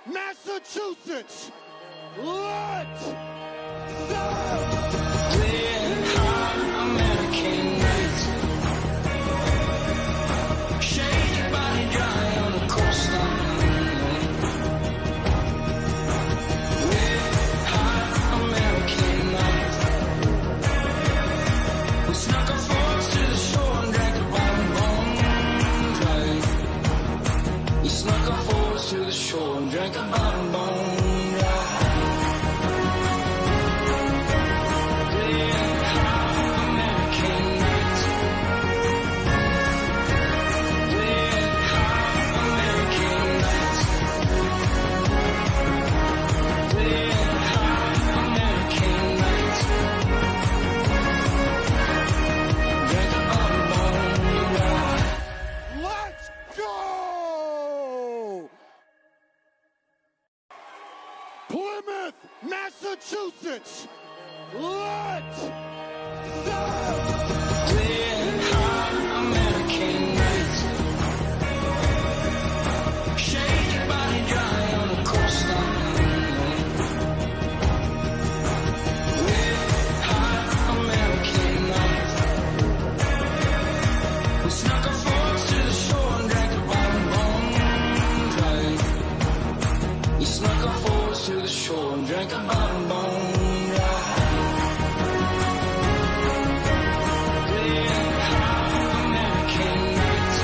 Massachusetts, let's go! American night. Shake your body dry on the coastline. Red hot American night. We snuck our forks to the shore and drank a bottom bone dry. We snuck our forks to the shore and drank a bottom bone dry. Plymouth, Massachusetts, let's go! Red hot American night. Shake your body dry on the coastline. Red hot American night. We snuck our forks to the shore and drank a bottom bone dry. We snuck our forks to the shore and drank a bottom bone dry. Red hot American night.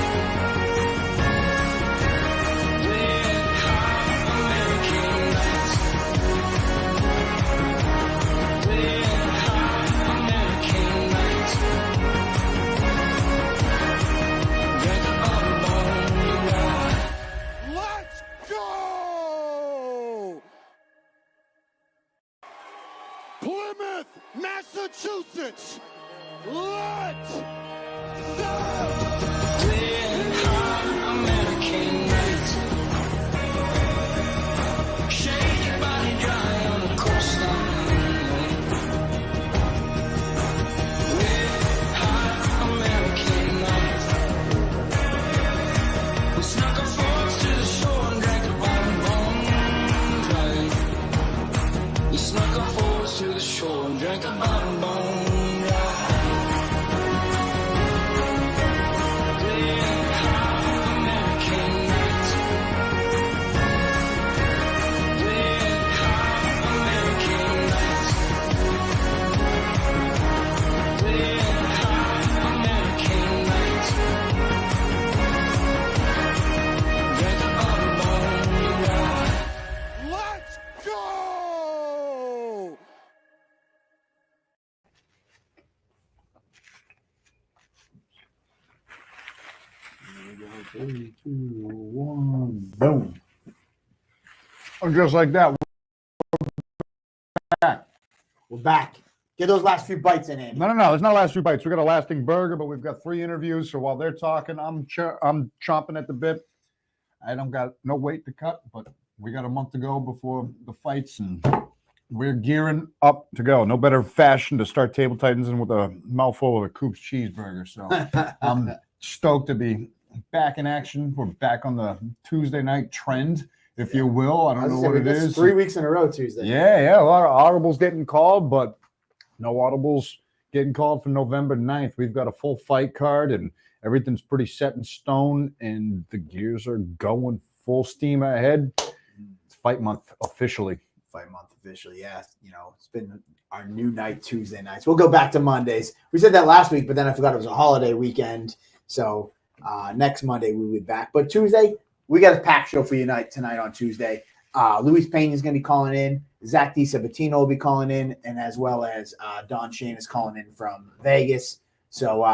Red hot American night. Red hot American night. Drank a bottom bone dry. Let's go! Plymouth, Massachusetts, let's go! Red hot American night. Shake your body dry on the coastline. Red hot American night. We snuck our forks to the shore and drank a bottom bone dry. We snuck our forks to the shore and drank a bottom bone dry. Red hot American night. Red hot American night. Red hot American night. Drank a bottom bone dry. Let's go! There we go. 3, 2, 1, boom. And just like that, We're back. Get those last few bites in, Andy. no. There's not last few bites. We got a lasting burger, but we've got 3 interviews. So while they're talking, I'm chomping at the bit. I don't got no weight to cut, but we got a month to go before the fights, and we're gearing up to go. No better fashion to start Table Titans than with a mouthful of a Coop's cheeseburger. So I'm stoked to be back in action. We're back on the Tuesday night trend, if you will. I don't know what it is. 3 weeks in a row Tuesday. Yeah. A lot of audibles getting called, but no audibles getting called for November 9th. We've got a full fight card, and everything's pretty set in stone, and the gears are going full steam ahead. It's fight month officially. Fight month officially, yeah. You know, it's been our new night Tuesday nights. We'll go back to Mondays. We said that last week, but then I forgot it was a holiday weekend. So next Monday we'll be back. But Tuesday, we got a packed show for you tonight on Tuesday. Luis Peña is going to be calling in. Zach DiSabatino will be calling in, and as well as Don Shane is calling in from Vegas. So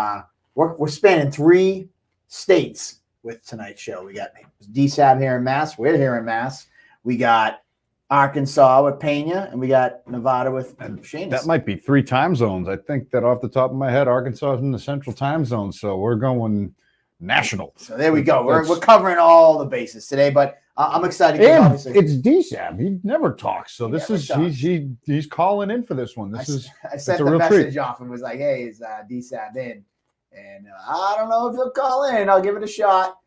we're spanning 3 states with tonight's show. We got DSAB here in Mass. We're here in Mass. We got Arkansas with Peña, and we got Nevada with Shainis. That might be 3 time zones. I think that off the top of my head, Arkansas is in the central time zone, so we're going national. So there we go. We're covering all the bases today, but I'm excited. And obviously, it's DSAB. He never talks, so this is talks. he's calling in for this one. I sent the message off and was like, "Hey, is DSAB in?" And I don't know if he'll call in. I'll give it a shot.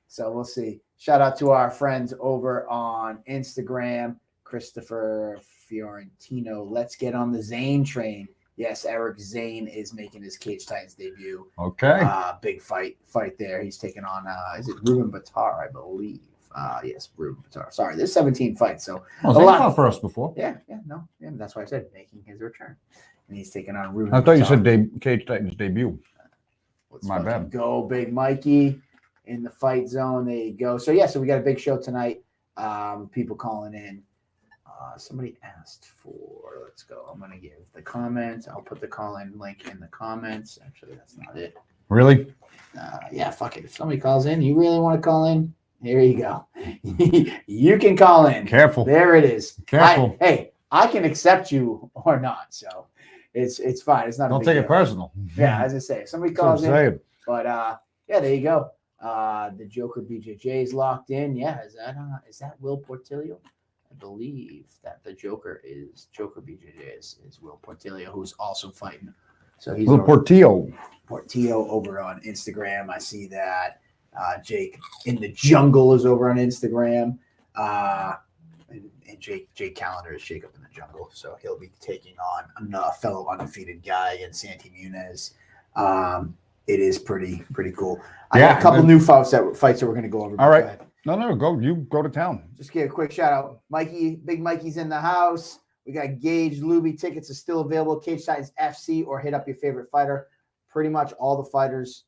So we'll see. Shout out to our friends over on Instagram, Christopher Fiorentino. Let's get on the Zane train. Yes, Eric Zane is making his Cage Titans debut. Okay. Big fight there. He's taking on is it Ruben Batar, I believe. Yes, Ruben Batar. Sorry, there's 17 fights, so Well, Zane fought for us before. Yeah, that's why I said making his return, and he's taking on Ruben. I thought you Batar. said Cage Titans debut. Let's My bad. Go, Big Mikey in the fight zone. There you go. So so we got a big show tonight. People calling in. Somebody asked for. Let's go. I'm gonna give the comments. I'll put the call-in link in the comments. Actually, that's not it. Really? Yeah, fuck it. If somebody calls in, you really want to call in? Here you go. You can call in. Careful. There it is. Careful. I can accept you or not. So it's fine. It's not. Don't take it personal. Yeah, as I say, if somebody calls in. But there you go. The Joker BJJ is locked in. Yeah, is that Will Portillo? I believe that the Joker BJJ is Will Portillo, who's also fighting. So he's Will Portillo over on Instagram. I see that. Jake in the Jungle is over on Instagram. And Jake Calendar is Jake up in the Jungle. So he'll be taking on a fellow undefeated guy in Santi Muniz. It is pretty cool. I got a couple new fights that we're going to go over. All right. No, go. You go to town. Just give a quick shout out. Big Mikey's in the house. We got Gage Luby tickets are still available. Cage Titans FC, or hit up your favorite fighter. Pretty much all the fighters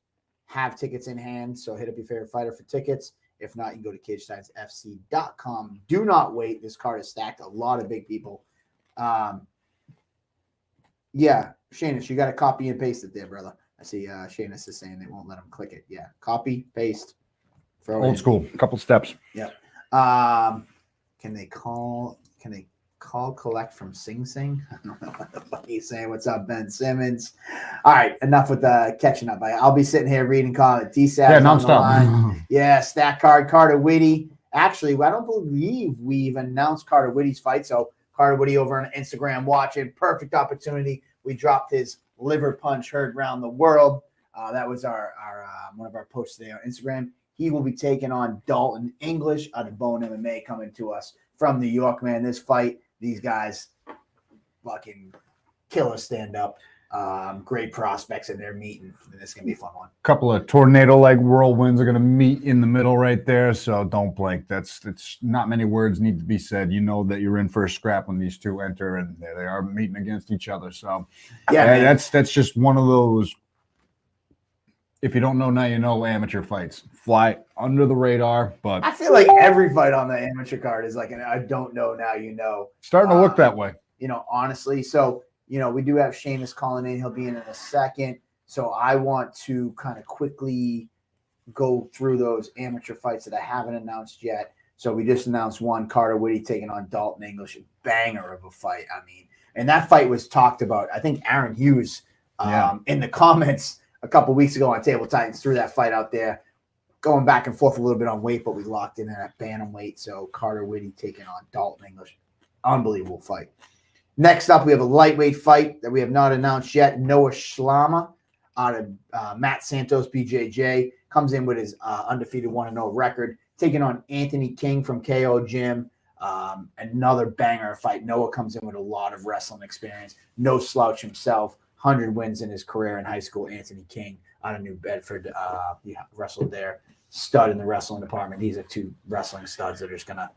have tickets in hand, so hit up your favorite fighter for tickets. If not, you can go to CageTitansFC.com. Do not wait. This card is stacked. A lot of big people. Yeah, Shainis, you got to copy and paste it there, brother. I see Shainis is saying they won't let him click it. Yeah, copy, paste. Old school. A couple steps. Yeah. Can they call collect from Sing Sing? I don't know what the fuck he's saying. What's up, Ben Simmons? All right, enough with the catching up. I'll be sitting here reading comment. DSAT Yeah, nonstop. Yeah, stat card, Carter Whitty. Actually, I don't believe we've announced Carter Whitty's fight. So Carter Whitty over on Instagram watching. Perfect opportunity. We dropped his liver punch heard around the world. That was our one of our posts today on Instagram. He will be taking on Dalton English out of Bone MMA, coming to us from New York, man. This fight, these guys fucking killer stand-up. Great prospects in their meeting. This is going to be a fun one. Couple of tornado-like whirlwinds are going to meet in the middle right there, so don't blink. It's not many words need to be said. You know that you're in for a scrap when these two enter, and there they are meeting against each other. So yeah, that's just one of those. If you don't know now, you know amateur fights fly under the radar. But I feel like every fight on the amateur card is like I don't know now, you know. Starting to look that way. You know, honestly. So, you know, we do have Shainis calling in. He'll be in a second. So I want to kind of quickly go through those amateur fights that I haven't announced yet. So we just announced one, Carter Whitty taking on Dalton English, a banger of a fight. I mean, and that fight was talked about. I think Aaron Hughes in the comments a couple weeks ago on Table Titans threw that fight out there, going back and forth a little bit on weight, but we locked in at bantamweight. So Carter Whitty taking on Dalton English. Unbelievable fight. Next up, we have a lightweight fight that we have not announced yet. Noah Schlama out of Matt Santos BJJ comes in with his undefeated 1-0 record, taking on Anthony King from KO Gym. Another banger fight. Noah comes in with a lot of wrestling experience. No slouch himself. 100 wins in his career in high school. Anthony King out of New Bedford. He wrestled there. Stud in the wrestling department. These are two wrestling studs that are just going to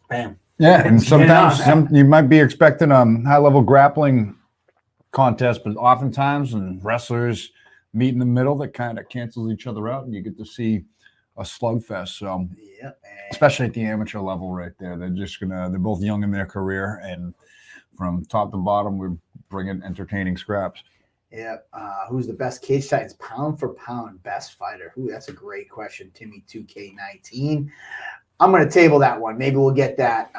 bam. Yeah, and sometimes you might be expecting a high-level grappling contest, but oftentimes when wrestlers meet in the middle, that kind of cancels each other out, and you get to see a slugfest. So, especially at the amateur level right there, they're both young in their career, and from top to bottom, we're bringing entertaining scraps. Yeah. Who's the best Cage Titans pound for pound best fighter? Ooh, that's a great question. Timmy 2K19. I'm going to table that one. Maybe we'll get that.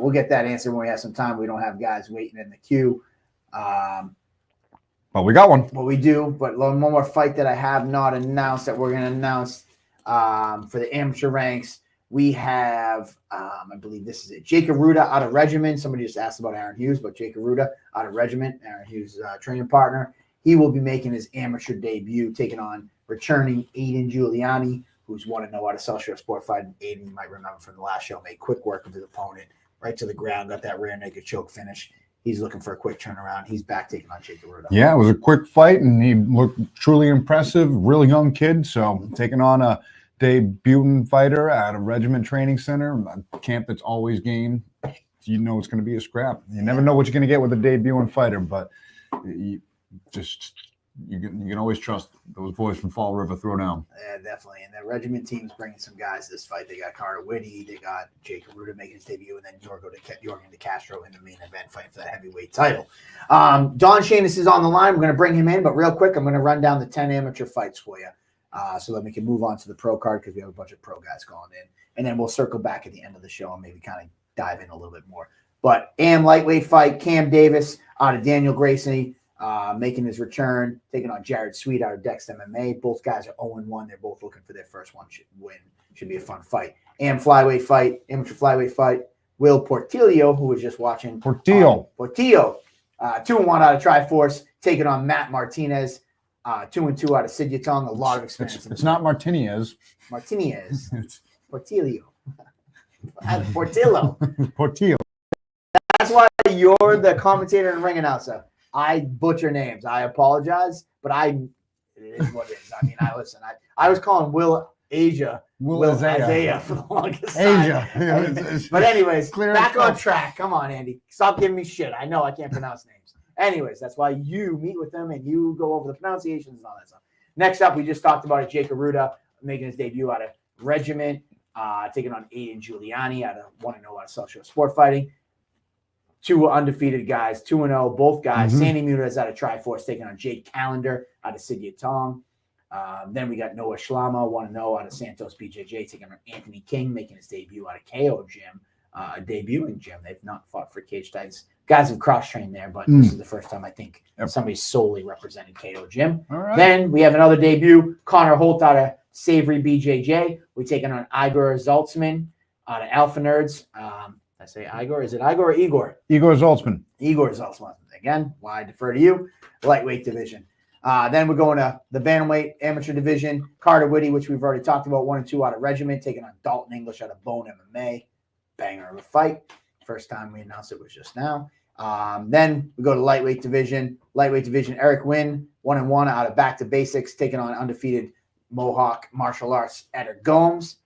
We'll get that answer when we have some time. We don't have guys waiting in the queue. But we got one. Well, we do. But one more fight that I have not announced that we're going to announce for the amateur ranks. We have, I believe this is it, Jake Arruda out of Regiment. Somebody just asked about Aaron Hughes, but Jake Arruda out of Regiment, Aaron Hughes' training partner. He will be making his amateur debut, taking on returning Aiden Giuliani, who's 1-0 out of South Shore Sport Fight. Aiden, you might remember from the last show, made quick work of his opponent, right to the ground, got that rear naked choke finish. He's looking for a quick turnaround. He's back taking on Jake Garuda. Yeah, it was a quick fight, and he looked truly impressive. Really young kid, so taking on a debuting fighter at a regiment training center, a camp that's always game. You know it's going to be a scrap. You never know what you're going to get with a debuting fighter, but you can always trust those boys from Fall River Throwdown. Yeah, definitely. And the regiment team's bringing some guys this fight. They got Carter Whitty, they got Jake Garuda making his debut, and then Jorgen De Castro in the main event fighting for that heavyweight title. Don Shainis is on the line. We're going to bring him in, but real quick, I'm going to run down the 10 amateur fights for you so that we can move on to the pro card because we have a bunch of pro guys going in. And then we'll circle back at the end of the show and maybe kind of dive in a little bit more. But AM lightweight fight, Cam Davis out of Daniel Gracie. Making his return, taking on Jared Sweet out of Dex MMA. Both guys are 0-1. They're both looking for their first win. Should be a fun fight. Amateur flyweight fight. Will Portillo, who was just watching. Portillo, 2-1 out of Triforce, taking on Matt Martinez. 2-2 out of Sid Yatong. A lot of experience. it's not Martinez. Martinez. Portillo. Portillo. Portillo. That's why you're the commentator and ring announcer. I butcher names. I apologize, but it is what it is. I mean, I was calling Will Asia, Will Isaiah for the longest time. Asia. But anyways, back on stuff. track. Come on, Andy. Stop giving me shit. I know I can't pronounce names. Anyways, that's why you meet with them and you go over the pronunciations and all that stuff. Next up, we just talked about it. Jake Garuda making his debut out of Regiment, taking on Aiden Giuliani out of 1-0 out of South Shore Sport Fighting. 2 undefeated guys, 2-0, both guys. Sandy Muniz out of Triforce taking on Jake Callender out of Sid Yatong. Then we got Noah Shlama, 1-0 out of Santos BJJ, taking on Anthony King, making his debut out of KO Gym, a debuting gym. They've not fought for cage fights. Guys have cross-trained there, but this is the first time I think somebody's solely represented KO Gym. All right. Then we have another debut, Connor Holt out of Savory BJJ. We're taking on Igor Zaltzman out of Alpha Nerds. I say Igor. Is it Igor or Igor? Igor Zaltzman. Igor Zaltzman. Again, why I defer to you. Lightweight division. Then we're going to the bantamweight amateur division. Carter Whitty, which we've already talked about, 1-2 out of Regiment, taking on Dalton English out of Bone MMA. Banger of a fight. First time we announced it was just now. Then we go to lightweight division. Lightweight division, Eric Wynn, 1-1 out of Back to Basics, taking on undefeated Mohawk martial arts Eder Gomes.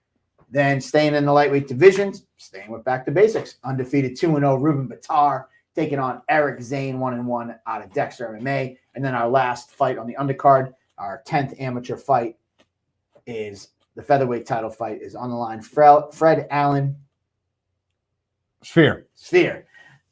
Then staying in the lightweight divisions, staying with Back to Basics, undefeated 2-0 Ruben Batar, taking on Eric Zane, 1-1 out of Dexter MMA. And then our last fight on the undercard, our 10th amateur fight, is the featherweight title fight is on the line. Fred Allen. Sphere.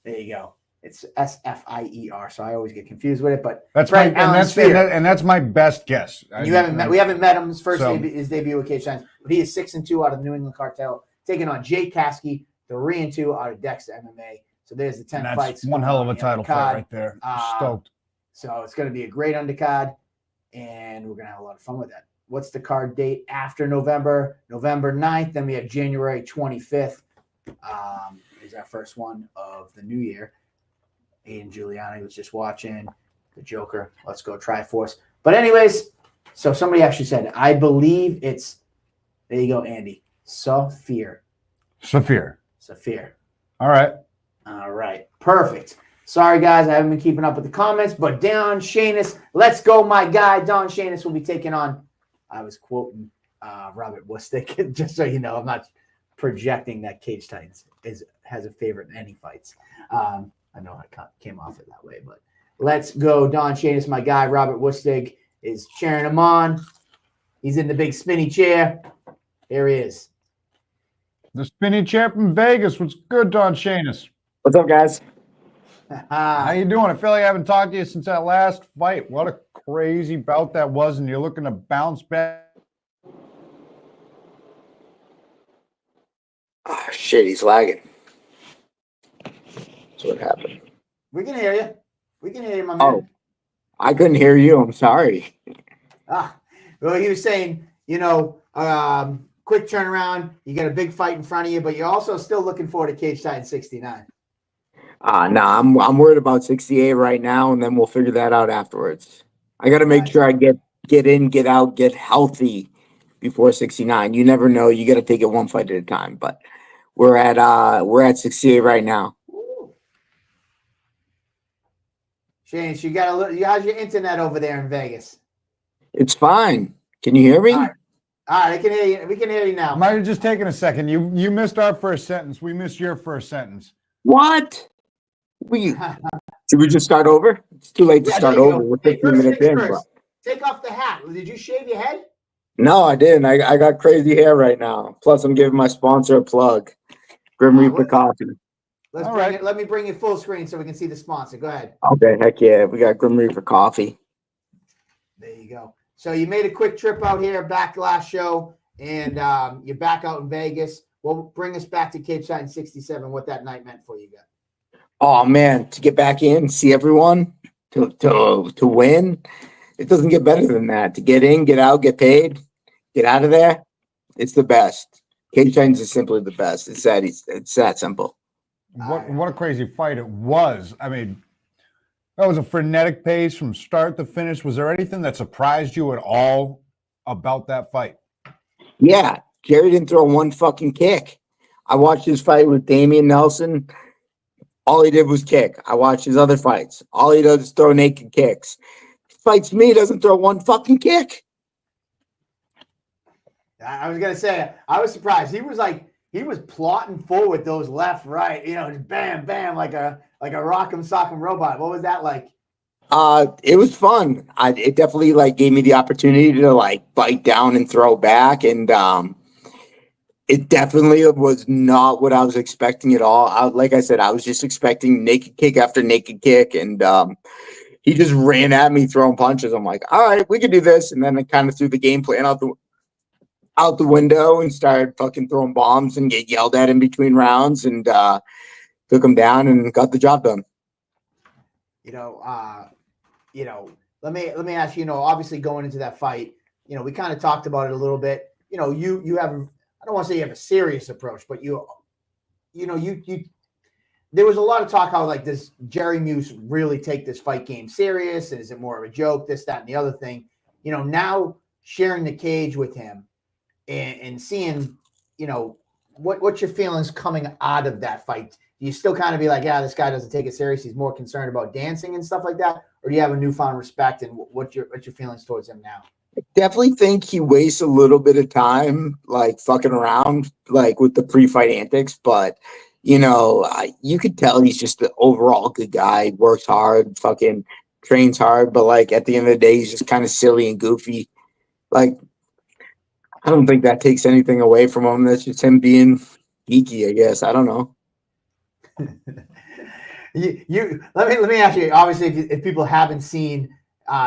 There you go. It's Sfier, so I always get confused with it. But That's Fred my Allen and that's Sphere. and that's my best guess. We haven't met him. His first So- his debut with Cage Shines, but he is 6-2 out of the New England Cartel, taking on Jake Kasky, 3-2 out of Dexter MMA. So there's the 10 That's fights. one hell of a on the title undercard. fight right there. Stoked. So it's going to be a great undercard, and we're going to have a lot of fun with that. What's the card date after November? November 9th. Then we have January 25th. Is our first one of the new year. Aiden Giuliani was just watching the Joker. Let's go Triforce. But anyways, so somebody actually said, I believe it's, there you go, Andy. Saphir. All right. All right. Perfect. Sorry, guys. I haven't been keeping up with the comments, but Don Shainis, let's go, my guy. Don Shainis will be taking on, I was quoting Robert Wustick, just so you know, I'm not projecting that Cage Titans has a favorite in any fights. I know I came off it that way, but let's go. Don Shainis, my guy. Robert Wustick is cheering him on. He's in the big spinny chair. There he is. The spinning chair from Vegas. What's good, Don Shainis? What's up, guys? How you doing? I feel like I haven't talked to you since that last fight. What a crazy bout that was, and you're looking to bounce back. Ah, shit, he's lagging. That's what happened. We can hear you. We can hear you, my man. Oh, I couldn't hear you. I'm sorry. Well, he was saying, quick turnaround. You got a big fight in front of you, but you're also still looking forward to Cage Titan 69. I'm worried about 68 right now, and then we'll figure that out afterwards. I got to make sure I get in, get out, get healthy before 69. You never know. You got to take it one fight at a time. But we're at 68 right now. Shane, you got a little. How's your internet over there in Vegas? It's fine. Can you hear me? All right, I can hear you. We can hear you now. Might have just taken a second. You missed our first sentence. We missed your first sentence. What? Should we just start over? It's too late to start over. We're 15 minutes in. But... Take off the hat. Did you shave your head? No, I didn't. I got crazy hair right now. Plus, I'm giving my sponsor a plug. Grim Reaper Coffee. Let me bring you full screen so we can see the sponsor. Go ahead. Okay, heck yeah. We got Grim Reaper Coffee. There you go. So you made a quick trip out here back last show, and you're back out in Vegas. Well, bring us back to Cape Side in 67, what that night meant for you guys. Oh, man, to get back in, see everyone, to win, it doesn't get better than that. To get in, get out, get paid, get out of there, it's the best. Cape Side is simply the best. It's that simple. What a crazy fight it was. I mean, that was a frenetic pace from start to finish. Was there anything that surprised you at all about that fight? Yeah, Jerry didn't throw one fucking kick. I watched his fight with Damian Nelson. All he did was kick. I watched his other fights. All he does is throw naked kicks. He fights me, doesn't throw one fucking kick. I was going to say, I was surprised. He was plotting forward those left, right, just bam, bam, like a rock'em sock'em robot. What was that like? It was fun. It definitely gave me the opportunity to bite down and throw back, and it definitely was not what I was expecting at all. Like I said, I was just expecting naked kick after naked kick, and he just ran at me throwing punches. I'm like, all right, we can do this, and then I kind of threw the game plan out the window and started fucking throwing bombs and get yelled at in between rounds, and took him down and got the job done. Let me ask you, obviously going into that fight, we kind of talked about it a little bit. You have, I don't want to say you have a serious approach, but you there was a lot of talk how does Jerry Muse really take this fight game serious? And is it more of a joke, this, that, and the other thing? Now sharing the cage with him and seeing, what's your feelings coming out of that fight? Do you still kind of be like, yeah, this guy doesn't take it serious, he's more concerned about dancing and stuff like that? Or do you have a newfound respect, and what's your feelings towards him now? I definitely think he wastes a little bit of time fucking around with the pre-fight antics, but you could tell he's just the overall good guy, works hard, fucking trains hard, but at the end of the day, he's just kind of silly and goofy. I don't think that takes anything away from him. That's just him being geeky, I guess. I don't know. Let me ask you. Obviously, if people haven't seen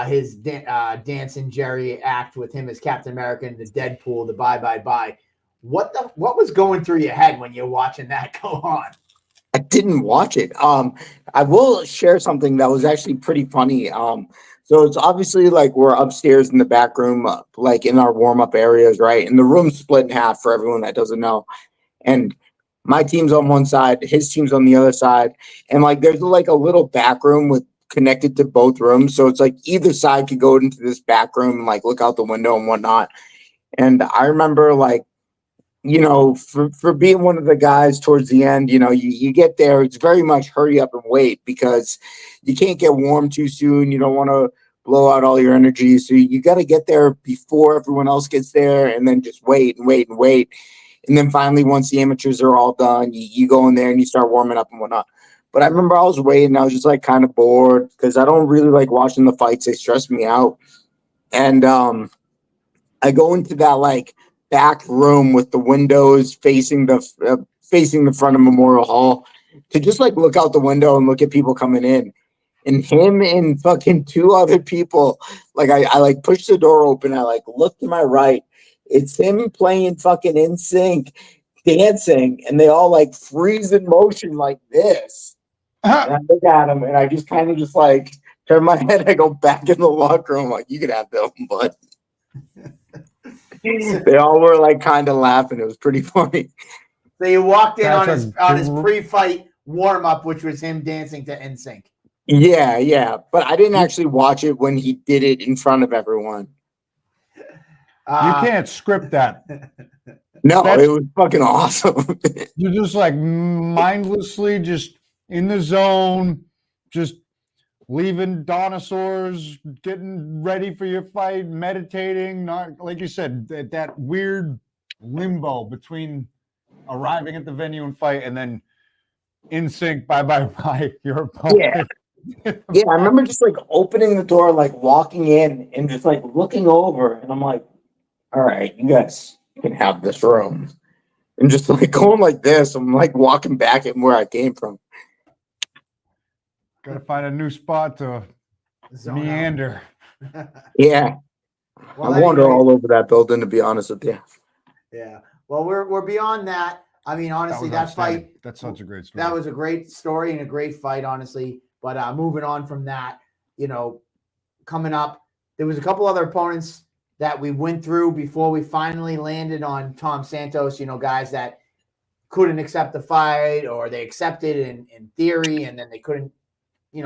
his dancing Jerry act with him as Captain America and the Deadpool, the bye, what was going through your head when you're watching that go on? I didn't watch it. I will share something that was actually pretty funny. So it's obviously we're upstairs in the back room, in our warm-up areas, right? And the room's split in half for everyone that doesn't know. And my team's on one side, his team's on the other side. And there's a little back room connected to both rooms. So it's either side could go into this back room and look out the window and whatnot. And I remember for being one of the guys towards the end, you get there, it's very much hurry up and wait, because you can't get warm too soon. You don't want to blow out all your energy. So you got to get there before everyone else gets there, and then just wait and wait and wait. And then finally, once the amateurs are all done, you go in there and you start warming up and whatnot. But I remember I was waiting. I was just kind of bored, because I don't really like watching the fights. They stress me out. And I go into that back room with the windows facing the front of Memorial Hall to just look out the window and look at people coming in. And him and fucking two other people, I pushed the door open. I look to my right. It's him playing fucking NSYNC, dancing, and they all freeze in motion like this. And I look at him, and I just kind of just turn my head. I go back in the locker room, you can have them, but they all were kind of laughing. It was pretty funny. So you walked in on his pre-fight warm-up, which was him dancing to NSYNC. Yeah. But I didn't actually watch it when he did it in front of everyone. You can't script that. No, it was fucking awesome. You're just like mindlessly just in the zone, just leaving dinosaurs, getting ready for your fight, meditating, not like you said, that weird limbo between arriving at the venue and fight and then in sync, bye, your opponent. Yeah, I remember just like opening the door, like walking in and just like looking over, and I'm like, all right, you guys can have this room. And just like going like this, I'm like walking back at where I came from. Gotta find a new spot to meander. Yeah. Well, I wander anyway, all over that building, to be honest with you. Yeah. Well, we're beyond that. I mean, honestly, that fight. That's such a great story. That was a great story and a great fight, honestly. But moving on from that, coming up, there was a couple other opponents that we went through before we finally landed on Tom Santos, guys that couldn't accept the fight or they accepted in theory and then they couldn't,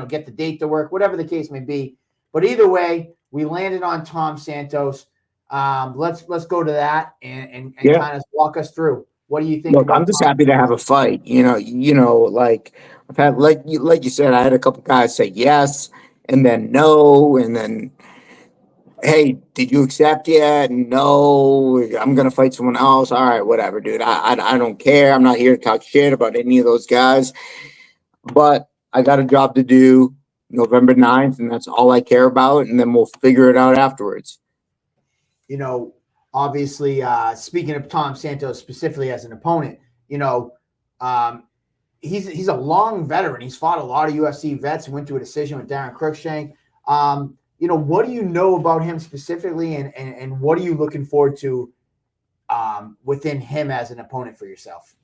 get the date to work, whatever the case may be. But either way, we landed on Tom Santos. Let's go to that and kind of walk us through. What do you think? Look, I'm just happy to have a fight. Like I've had, like you said, I had a couple guys say yes and then no, and then, hey, did you accept yet? No, I'm gonna fight someone else. All right, whatever, dude. I don't care. I'm not here to talk shit about any of those guys. But I got a job to do November 9th, and that's all I care about. And then we'll figure it out afterwards. Obviously, speaking of Tom Santos specifically as an opponent, he's a long veteran. He's fought a lot of UFC vets and went to a decision with Darren Cruikshank. What do you know about him specifically, and what are you looking forward to within him as an opponent for yourself?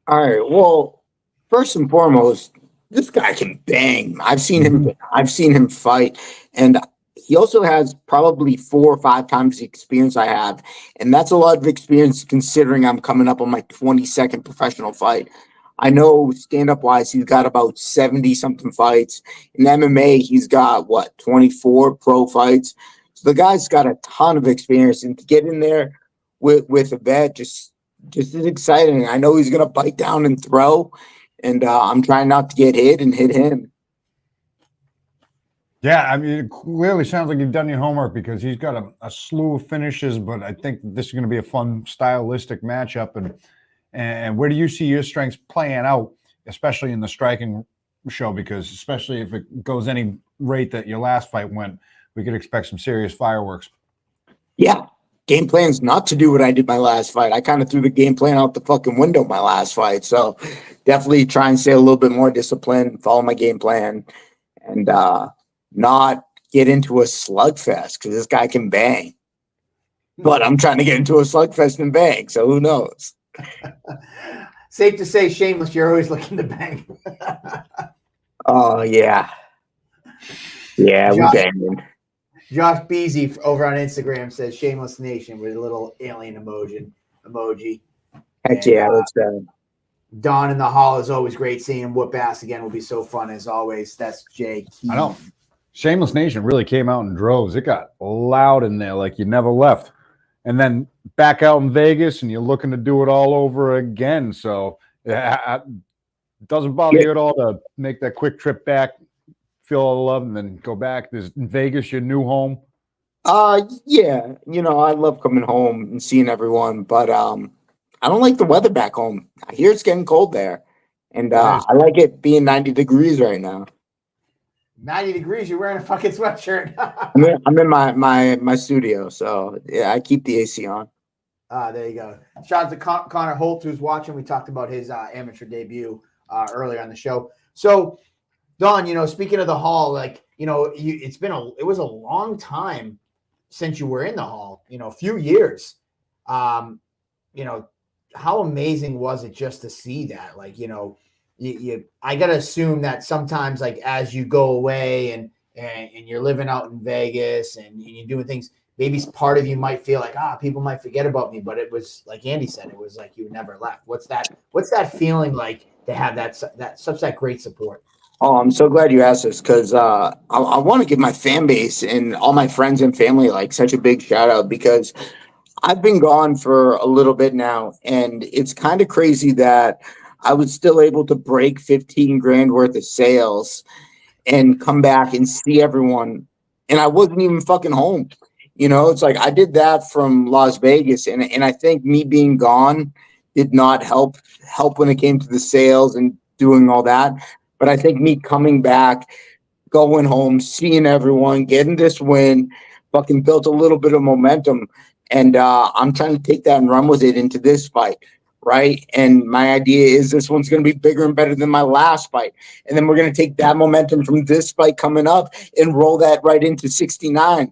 All right. Well, first and foremost, this guy can bang. I've seen him fight, and he also has probably 4 or 5 times the experience I have, and that's a lot of experience considering I'm coming up on my 22nd professional fight. I know stand-up wise, he's got about 70-something fights. In MMA, he's got 24 pro fights. So the guy's got a ton of experience, and to get in there with a vet just is exciting. I know he's gonna bite down and throw, and I'm trying not to get hit and hit him. Yeah, I mean, it clearly sounds like you've done your homework because he's got a slew of finishes, but I think this is going to be a fun stylistic matchup. And where do you see your strengths playing out, especially in the striking show? Because especially if it goes any rate that your last fight went, we could expect some serious fireworks. Yeah, game plan's not to do what I did my last fight. I kind of threw the game plan out the fucking window my last fight. So definitely try and stay a little bit more disciplined, follow my game plan, and not get into a slugfest because this guy can bang. But I'm trying to get into a slugfest and bang, so who knows? Safe to say, Shameless, you're always looking to bang. Oh, yeah. Yeah, we're banging. Josh Beasy over on Instagram says Shameless Nation with a little alien emoji. Heck yeah, that's good. Don in the hall is always great. Seeing him whoop ass again will be so fun as always. That's Jay Keith. I know. Shameless Nation really came out in droves. It got loud in there like you never left. And then back out in Vegas and you're looking to do it all over again. So it doesn't bother you at all to make that quick trip back, feel all the love, and then go back. Is Vegas your new home? Yeah. I love coming home and seeing everyone, but I don't like the weather back home. I hear it's getting cold there. And I like it being 90 degrees right now. 90 degrees, you're wearing a fucking sweatshirt. I'm in my studio, so yeah, I keep the AC on. There you go. Shout out to Connor Holt, who's watching. We talked about his amateur debut earlier on the show. So, Don, speaking of the hall, it was a long time since you were in the hall. A few years. How amazing was it just to see that? I gotta assume that sometimes, as you go away and you're living out in Vegas and you're doing things, maybe part of you might feel like people might forget about me. But it was like Andy said, it was like you never left. What's that feeling like to have that great support? Oh, I'm so glad you asked this because I want to give my fan base and all my friends and family such a big shout out because I've been gone for a little bit now, and it's kind of crazy that I was still able to break 15 grand worth of sales and come back and see everyone. And I wasn't even fucking home. It's like I did that from Las Vegas, and I think me being gone did not help when it came to the sales and doing all that. But I think me coming back, going home, seeing everyone, getting this win, fucking built a little bit of momentum. And I'm trying to take that and run with it into this fight, right? And my idea is this one's going to be bigger and better than my last fight. And then we're going to take that momentum from this fight coming up and roll that right into 69.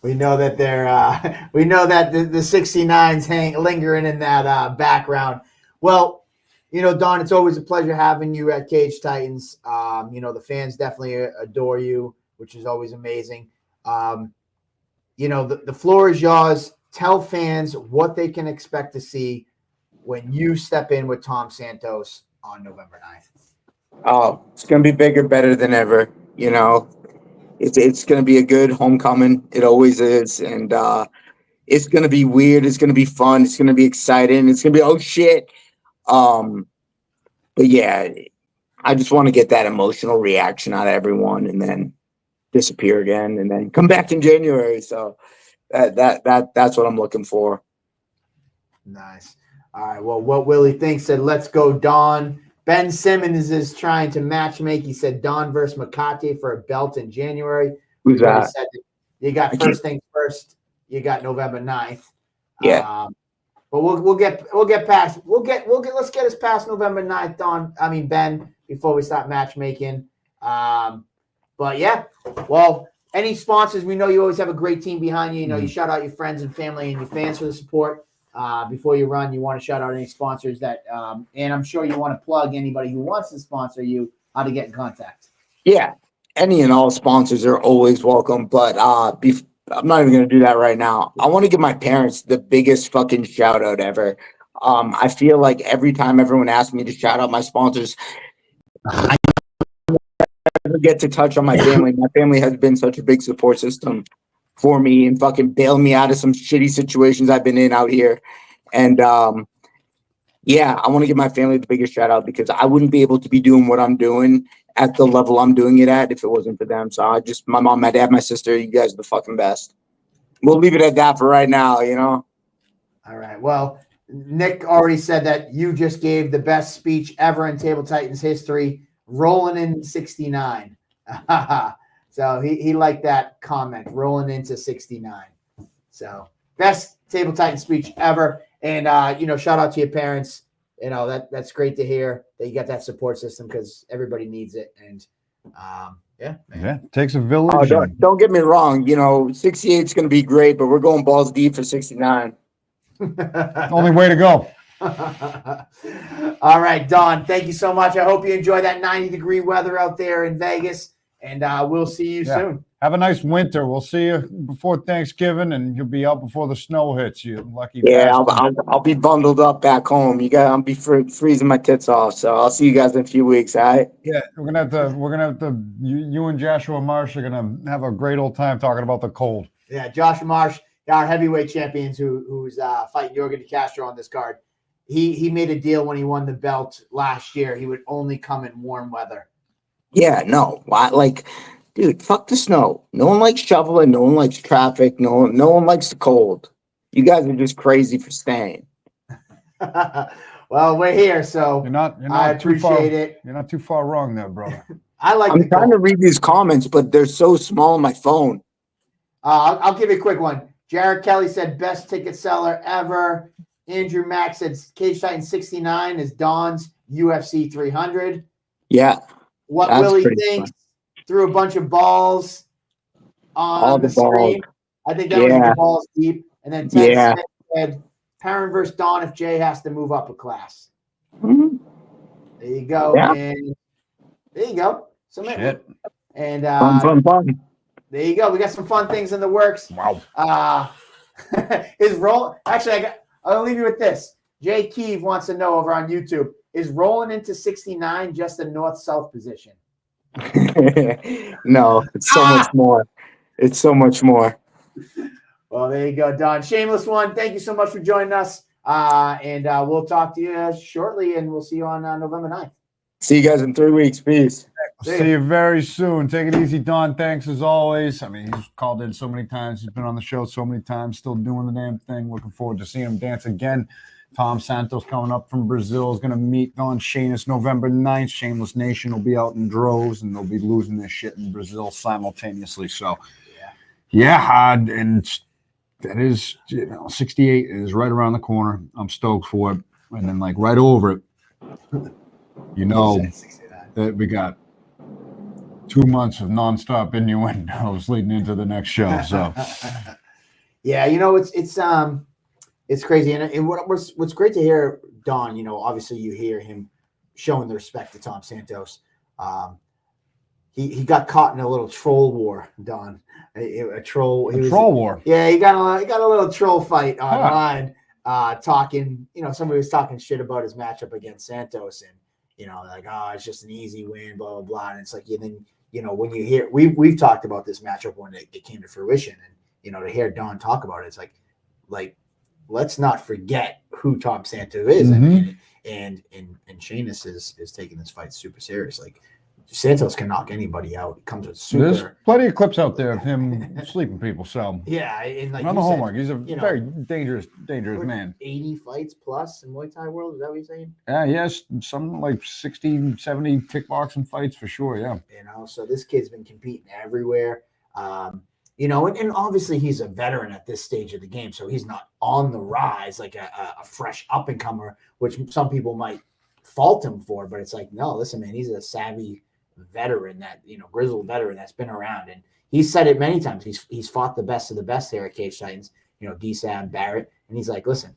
We know that we know that the 69s lingering in that background. Well, Don, it's always a pleasure having you at Cage Titans. The fans definitely adore you, which is always amazing. The floor is yours. Tell fans what they can expect to see when you step in with Tom Santos on November 9th. Oh, it's going to be bigger, better than ever. It's going to be a good homecoming. It always is. And it's going to be weird. It's going to be fun. It's going to be exciting. It's going to be, oh, shit. But, yeah, I just want to get that emotional reaction out of everyone and then disappear again and then come back in January. So that's what I'm looking for. Nice. All right. Well, what Willie thinks said, let's go, Don. Ben Simmons is trying to matchmake. He said Don versus Makate for a belt in January. Who's that? Said that you got first things first. You got November 9th. Yeah. But let's get us past November 9th, Ben, before we start matchmaking. But yeah, well, any sponsors, we know you always have a great team behind you. You shout out your friends and family and your fans for the support. Before you run, you want to shout out any sponsors that, and I'm sure you want to plug anybody who wants to sponsor you, how to get in contact. Yeah, any and all sponsors are always welcome, but I'm not even going to do that right now. I want to give my parents the biggest fucking shout out ever. I feel like every time everyone asks me to shout out my sponsors, I never get to touch on my family. My family has been such a big support system for me and fucking bailed me out of some shitty situations I've been in out here. And yeah, I want to give my family the biggest shout out because I wouldn't be able to be doing what I'm doing at the level I'm doing it at if it wasn't for them. So my mom, my dad, my sister, you guys are the fucking best. We'll leave it at that for right now, All right. Well, Nick already said that you just gave the best speech ever in Table Titans history, rolling in 69. So he liked that comment, rolling into 69. So best Table Titan speech ever. And, shout out to your parents. That's great to hear that you got that support system because everybody needs it. And, yeah, it takes a village. Don't get me wrong. 68 is going to be great, but we're going balls deep for 69. Only way to go. All right, Don, thank you so much. I hope you enjoy that 90-degree weather out there in Vegas. And we'll see you soon. Have a nice winter. We'll see you before Thanksgiving, and you'll be out before the snow hits you. Lucky. Yeah, I'll be bundled up back home. I'll be freezing my tits off. So I'll see you guys in a few weeks. All right. Yeah, we're gonna have to. You and Joshua Marsh are gonna have a great old time talking about the cold. Yeah, Joshua Marsh, our heavyweight champions, who's fighting Jorgen De Castro on this card. He made a deal when he won the belt last year. He would only come in warm weather. Yeah, no, dude, fuck the snow. No one likes shoveling. No one likes traffic. No one likes the cold. You guys are just crazy for staying. Well, we're here, so you're not I appreciate it. You're not too far wrong there, brother. I'm trying to read these comments, but they're so small on my phone. I'll give you a quick one. Jared Kelly said best ticket seller ever. Andrew Mack said Cage Titan 69 is Don's UFC 300. Yeah. What Willie thinks, threw a bunch of balls on the screen. I think that was the balls deep. And then Ted Smith said, Perrin versus Dawn if Jay has to move up a class. Mm-hmm. There you go. Yeah. And there you go. Shit. And fun. There you go. We got some fun things in the works. Wow. I'll leave you with this. Jay Keeve wants to know over on YouTube, is rolling into 69 just a north-south position? No, it's so much more. It's so much more. Well, there you go, Don. Shameless one. Thank you so much for joining us. And we'll talk to you shortly, and we'll see you on November 9th. See you guys in 3 weeks. Peace. See you very soon. Take it easy, Don. Thanks as always. I mean, he's called in so many times. He's been on the show so many times, still doing the damn thing. Looking forward to seeing him dance again. Tom Santos coming up from Brazil is going to meet Don Shainis November 9th. Shameless Nation will be out in droves, and they'll be losing their shit in Brazil simultaneously. So, yeah, and that is, 68 is right around the corner. I'm stoked for it. And then, right over it, that we got 2 months of nonstop innuendos leading into the next show. So, yeah, it's crazy. And what's great to hear, Don, obviously you hear him showing the respect to Tom Santos. He got caught in a little troll war, Don. A troll war. Yeah, he got a little troll fight online, talking. Somebody was talking shit about his matchup against Santos, and it's just an easy win, blah blah blah. And it's like, and then when you hear we've talked about this matchup when it came to fruition, and to hear Don talk about it, it's like let's not forget who Tom Santos is, and Shainis is taking this fight super serious. Like, Santos can knock anybody out. He comes with super. There's plenty of clips out there of him sleeping people. So yeah, and on the homework, he's a very dangerous man. 80 fights plus in Muay Thai world. Is that what you're saying? Yeah, yes, some 60, 70 kickboxing fights for sure. Yeah, so this kid's been competing everywhere. And obviously he's a veteran at this stage of the game, so he's not on the rise like a fresh up and comer, which some people might fault him for. But it's like, no, listen, man, he's a savvy veteran, that grizzled veteran that's been around, and he's said it many times. He's fought the best of the best here at Cage Titans, DSAB, Barrett, and he's like, listen,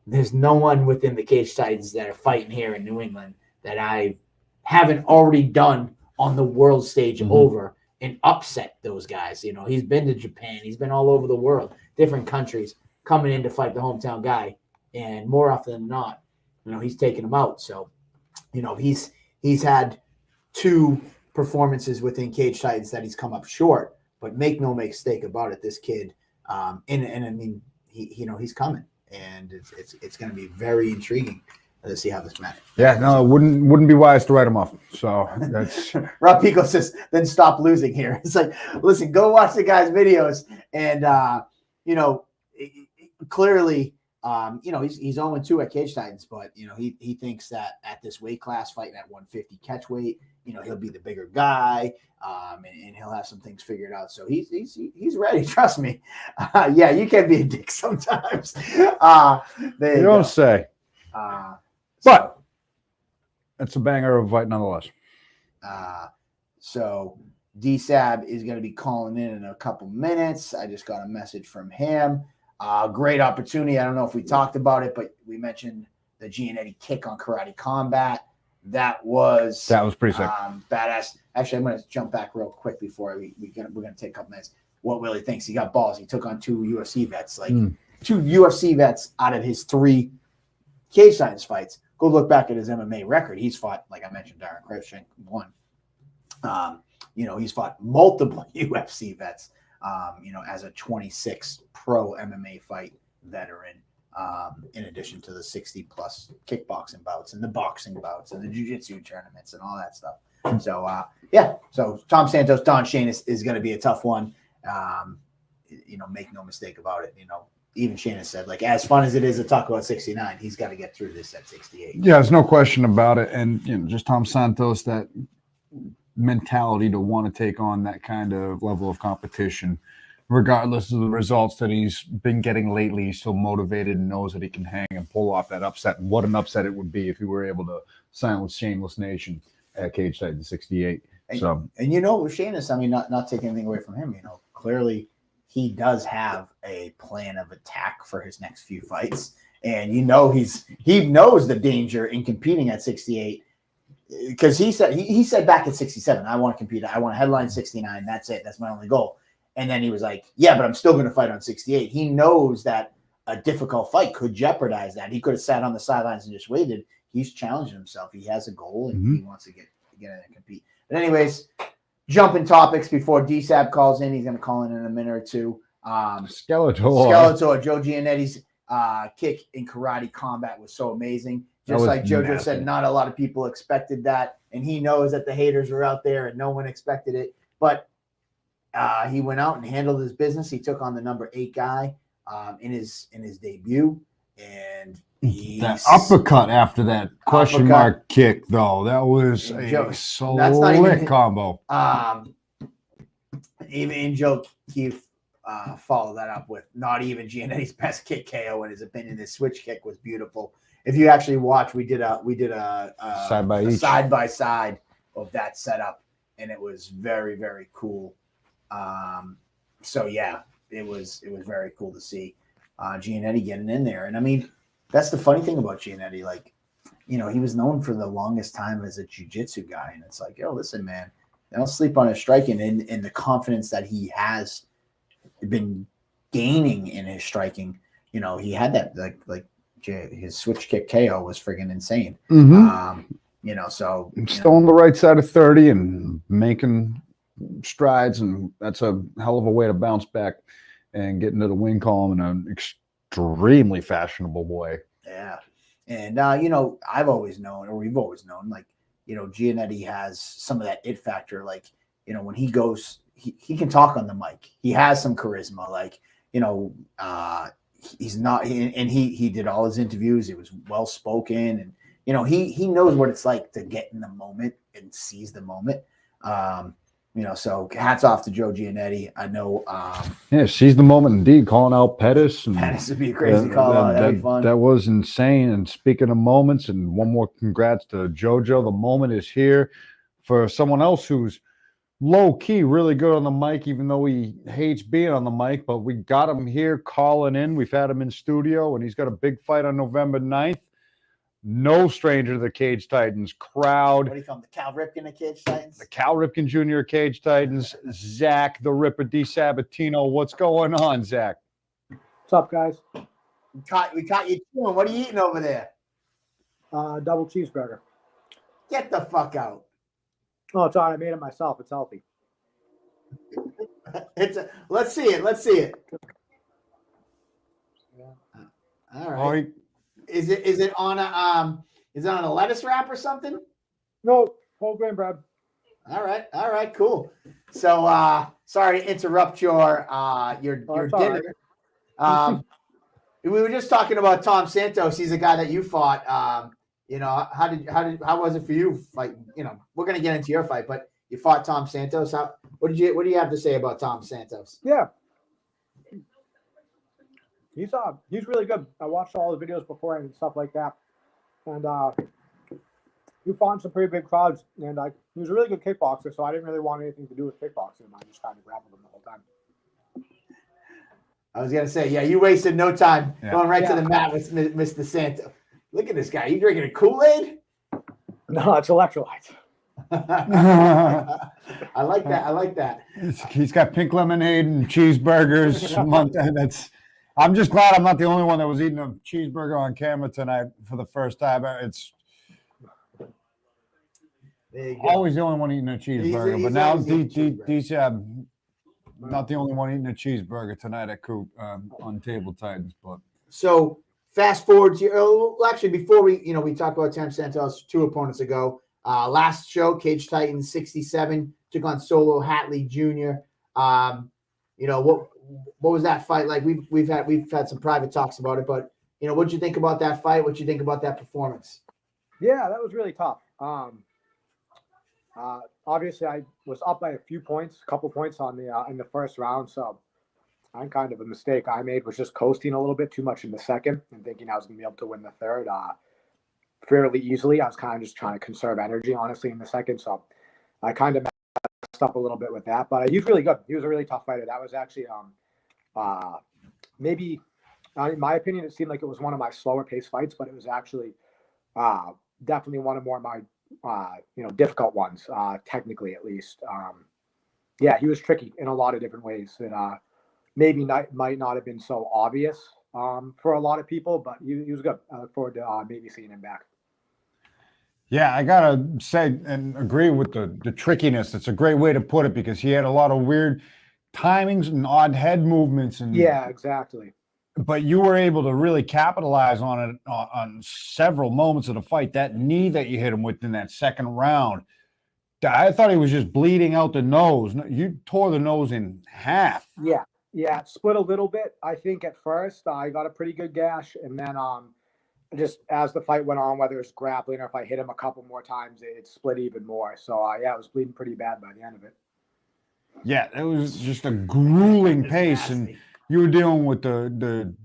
there's no one within the Cage Titans that are fighting here in New England that I haven't already done on the world stage over and upset those guys. He's been to Japan, he's been all over the world, different countries, coming in to fight the hometown guy, and more often than not, he's taking them out. So, he's had 2 performances within Cage Titans that he's come up short, but make no mistake about it, this kid, and I mean, he's coming, and it's going to be very intriguing to see how this match. Yeah, no, it wouldn't be wise to write him off. So that's Rob Pico says, then stop losing here. It's like, listen, go watch the guy's videos, and clearly. He's 0-2 at Cage Titans, but he thinks that at this weight class, fighting at 150 catch weight, he'll be the bigger guy, and he'll have some things figured out. So he's ready. Trust me. Yeah, you can be a dick sometimes. You don't say. But it's a banger of a fight nonetheless. So DSAB is going to be calling in a couple minutes. I just got a message from him. Great opportunity. I don't know if we talked about it, but we mentioned the Giannetti kick on Karate Combat. That was pretty sick. Badass. Actually, I'm going to jump back real quick before we're going to take a couple minutes. What Willie thinks, he got balls. He took on 2 UFC vets, 2 UFC vets out of his 3 Cage Titans fights. Go look back at his MMA record. He's fought, like I mentioned, Darren Cruikshank won. He's fought multiple UFC vets. As a 26 pro MMA fight veteran, in addition to the 60 plus kickboxing bouts and the boxing bouts and the jiu-jitsu tournaments and all that stuff. So, so Tom Santos, Don Shainis is going to be a tough one. Make no mistake about it. Even Shainis said, as fun as it is to talk about 69, he's got to get through this at 68. Yeah, there's no question about it. And, just Tom Santos, that mentality to want to take on that kind of level of competition, regardless of the results that he's been getting lately. He's still motivated and knows that he can hang and pull off that upset. And what an upset it would be if he were able to sign with Shameless Nation at Cage Titans 68. With Shainis, I mean, not taking anything away from him, clearly he does have a plan of attack for his next few fights, and he knows the danger in competing at 68. Because he said back at 67, I want to compete. I want to headline 69. That's it. That's my only goal. And then he was like, yeah, but I'm still going to fight on 68. He knows that a difficult fight could jeopardize that. He could have sat on the sidelines and just waited. He's challenging himself. He has a goal, and he wants to get in and compete. But anyways, jumping topics before DSAB calls in. He's going to call in a minute or 2. Skeletor, Joe Giannetti's kick in Karate Combat was so amazing. Just like JoJo said, not a lot of people expected that, and he knows that the haters were out there and no one expected it. But he went out and handled his business. He took on the number 8 guy in his debut, and that uppercut after that question mark kick, though, that was a slick combo. Even Joe Keefe followed that up with not even Giannetti's best kick KO in his opinion. His switch kick was beautiful. If you actually watch, we did a side by side of that setup, and it was very, very cool. So yeah, it was very cool to see Giannetti getting in there. And I mean, that's the funny thing about Giannetti. Like, you know, he was known for the longest time as a jiu-jitsu guy, and it's like, yo, listen, man, don't sleep on his striking and the confidence that he has been gaining in his striking. You know, he had that like his switch kick KO was friggin' insane. You know, so still on the right side of 30 and making strides, and that's a hell of a way to bounce back and get into the win column in an extremely fashionable way. Yeah. And you know, we've always known, like, you know, Giannetti has some of that it factor. Like, you know, when he goes, he can talk on the mic. He has some charisma. Like, you know, he's not, and he did all his interviews. He was well spoken, and you know, he knows what it's like to get in the moment and seize the moment. You know, so hats off to Joe Giannetti. I know. Seize the moment indeed. Calling out Pettis. And Pettis would be a crazy call out. That'd be fun. That was insane. And speaking of moments, and one more congrats to JoJo. The moment is here for someone else who's low key, really good on the mic, even though he hates being on the mic. But we got him here calling in. We've had him in studio, and he's got a big fight on November 9th. No stranger to the Cage Titans crowd. What do you call him? The Cal Ripken of Cage Titans? The Cal Ripken Jr. of Cage Titans. Zach the Ripper DiSabatino. What's going on, Zach? What's up, guys? We caught you chewing. What are you eating over there? Double cheeseburger. Get the fuck out. Oh, it's all right. I made it myself. It's healthy. Let's see it. Let's see it. Yeah. All right. Is it on a lettuce wrap or something? No, whole grain bread. All right, cool. So sorry to interrupt your dinner. Right. We were just talking about Tom Santos. He's a guy that you fought. You know, how was it for you? Like, you know, we're gonna get into your fight, but you fought Tom Santos. What do you have to say about Tom Santos? Yeah. He's really good. I watched all the videos before and stuff like that. And he fought in some pretty big crowds. And he was a really good kickboxer, so I didn't really want anything to do with kickboxing. I just kind of grappled him the whole time. I was going to say, yeah, you wasted no time going right to the mat with Mr. Santos. Look at this guy. You drinking a Kool-Aid? No, it's electrolytes. I like that. He's got pink lemonade and cheeseburgers. I'm just glad I'm not the only one that was eating a cheeseburger on camera tonight for the first time. It's always the only one eating a cheeseburger, but now DCab not the only one eating a cheeseburger tonight at Coop on Table Titans. But so fast forward to actually before we talked about Tom Santos 2 opponents ago. Last show, Cage Titans 67 took on Solo Hatley Jr. You know what was that fight like? We've had some private talks about it, but you know, what'd you think about that fight? What'd you think about that performance? Yeah, that was really tough. Obviously, I was up by a couple points on the in the first round, so I'm kind of a mistake I made was just coasting a little bit too much in the second and thinking I was going to be able to win the third fairly easily. I was kind of just trying to conserve energy, honestly, in the second, so I kind of messed up a little bit with that. But he's really good. He was a really tough fighter. That was actually maybe, in my opinion, it seemed like it was one of my slower paced fights, but it was actually definitely one of more of my difficult ones, technically at least. Yeah, he was tricky in a lot of different ways that maybe might not have been so obvious for a lot of people, but he was good. I look forward to maybe seeing him back. Yeah, I gotta say and agree with the trickiness. It's a great way to put it because he had a lot of weird timings and odd head movements, and Yeah, exactly. but you were able to really capitalize on it on several moments of the fight. That knee that you hit him with in that second round, I thought he was just bleeding out the nose. You tore the nose in half. Yeah, yeah, it split a little bit. I think at first I got a pretty good gash, and then just as the fight went on, whether it's grappling or if I hit him a couple more times, it split even more. So yeah, it was bleeding pretty bad by the end of it. Yeah, it was just a grueling pace, and you were dealing with the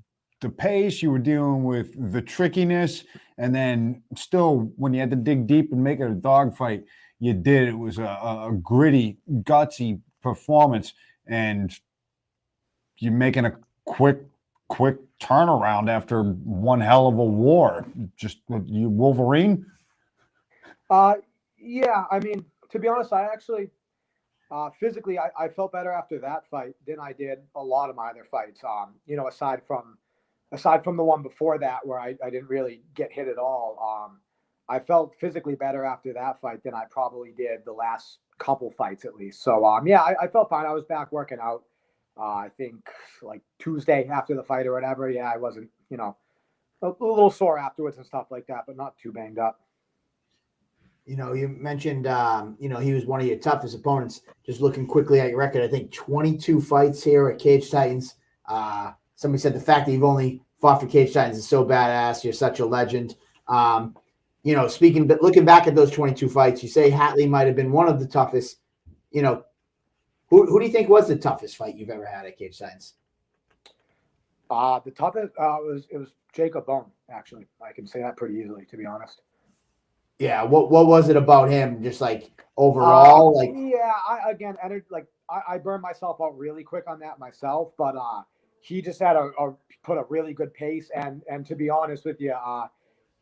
pace, you were dealing with the trickiness, and then still when you had to dig deep and make it a dogfight, you did. It was a gritty, gutsy performance, and you're making a quick turnaround after one hell of a war. Just you Wolverine. Yeah, I mean, to be honest, I actually physically I felt better after that fight than I did a lot of my other fights. You know, aside from the one before that where I didn't really get hit at all. I felt physically better after that fight than I probably did the last couple fights at least. So yeah, I felt fine. I was back working out. I think like Tuesday after the fight or whatever. Yeah, I wasn't, you know, a little sore afterwards and stuff like that, but not too banged up. You know, you mentioned, you know, he was one of your toughest opponents. Just looking quickly at your record, I think 22 fights here at Cage Titans. Somebody said the fact that you've only fought for Cage Titans is so badass. You're such a legend. You know, but looking back at those 22 fights, you say Hatley might have been one of the toughest. You know, who do you think was the toughest fight you've ever had at Cage Titans? The toughest it was Jacob Bone, actually. I can say that pretty easily, to be honest. Yeah, what was it about him? Just like overall, like yeah, I burned myself out really quick on that myself, but he just had put a really good pace, and to be honest with you,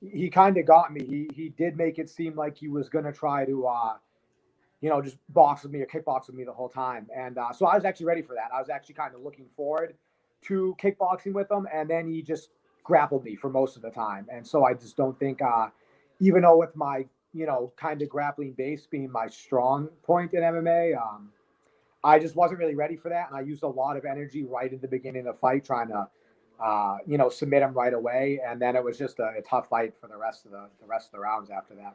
he kind of got me. He did make it seem like he was gonna try to you know, just box with me or kickbox with me the whole time, and so I was actually ready for that. I was actually kind of looking forward to kickboxing with him, and then he just grappled me for most of the time, and so I just don't think. Even though with my, you know, kind of grappling base being my strong point in MMA, I just wasn't really ready for that. And I used a lot of energy right at the beginning of the fight trying to, you know, submit him right away. And then it was just a tough fight for the rest of the rounds after that.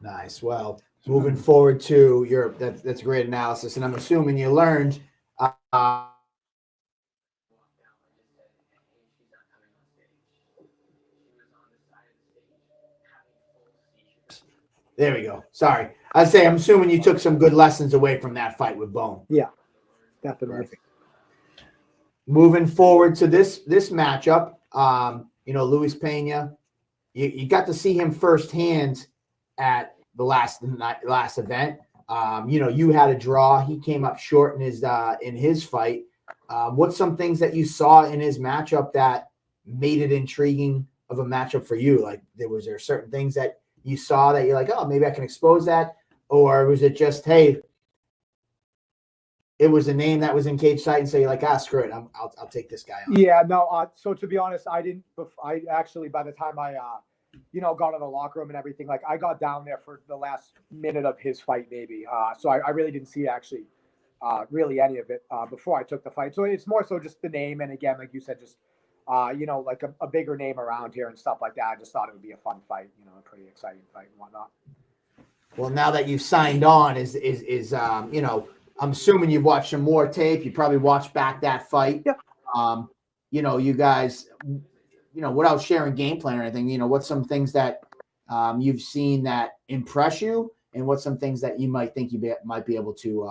Nice. Well, moving forward to that's a great analysis. And I'm assuming you learned there we go. Sorry. I'm assuming you took some good lessons away from that fight with Bone. Yeah, definitely. Perfect. Moving forward to this matchup, you know, Luis Peña, you got to see him firsthand at the last event. You know, you had a draw. He came up short in his fight. What's some things that you saw in his matchup that made it intriguing of a matchup for you? Like, was there certain things that you saw that you're like, oh, maybe I can expose that? Or was it just, hey, it was a name that was in Cage Titans, so you're like, screw it, I'll take this guy on. Yeah, no. So to be honest, I actually, by the time I, you know, got in the locker room and everything, like I got down there for the last minute of his fight, maybe. So I really didn't see actually, really any of it before I took the fight. So it's more so just the name, and again, like you said, just you know, like a bigger name around here and stuff like that. I just thought it would be a fun fight, you know, a pretty exciting fight and whatnot. Well, now that you've signed on, is you know, I'm assuming you've watched some more tape. You probably watched back that fight. Yeah. You know, you guys, you know, without sharing game plan or anything, you know, what's some things that you've seen that impress you, and what's some things that you might think might be able to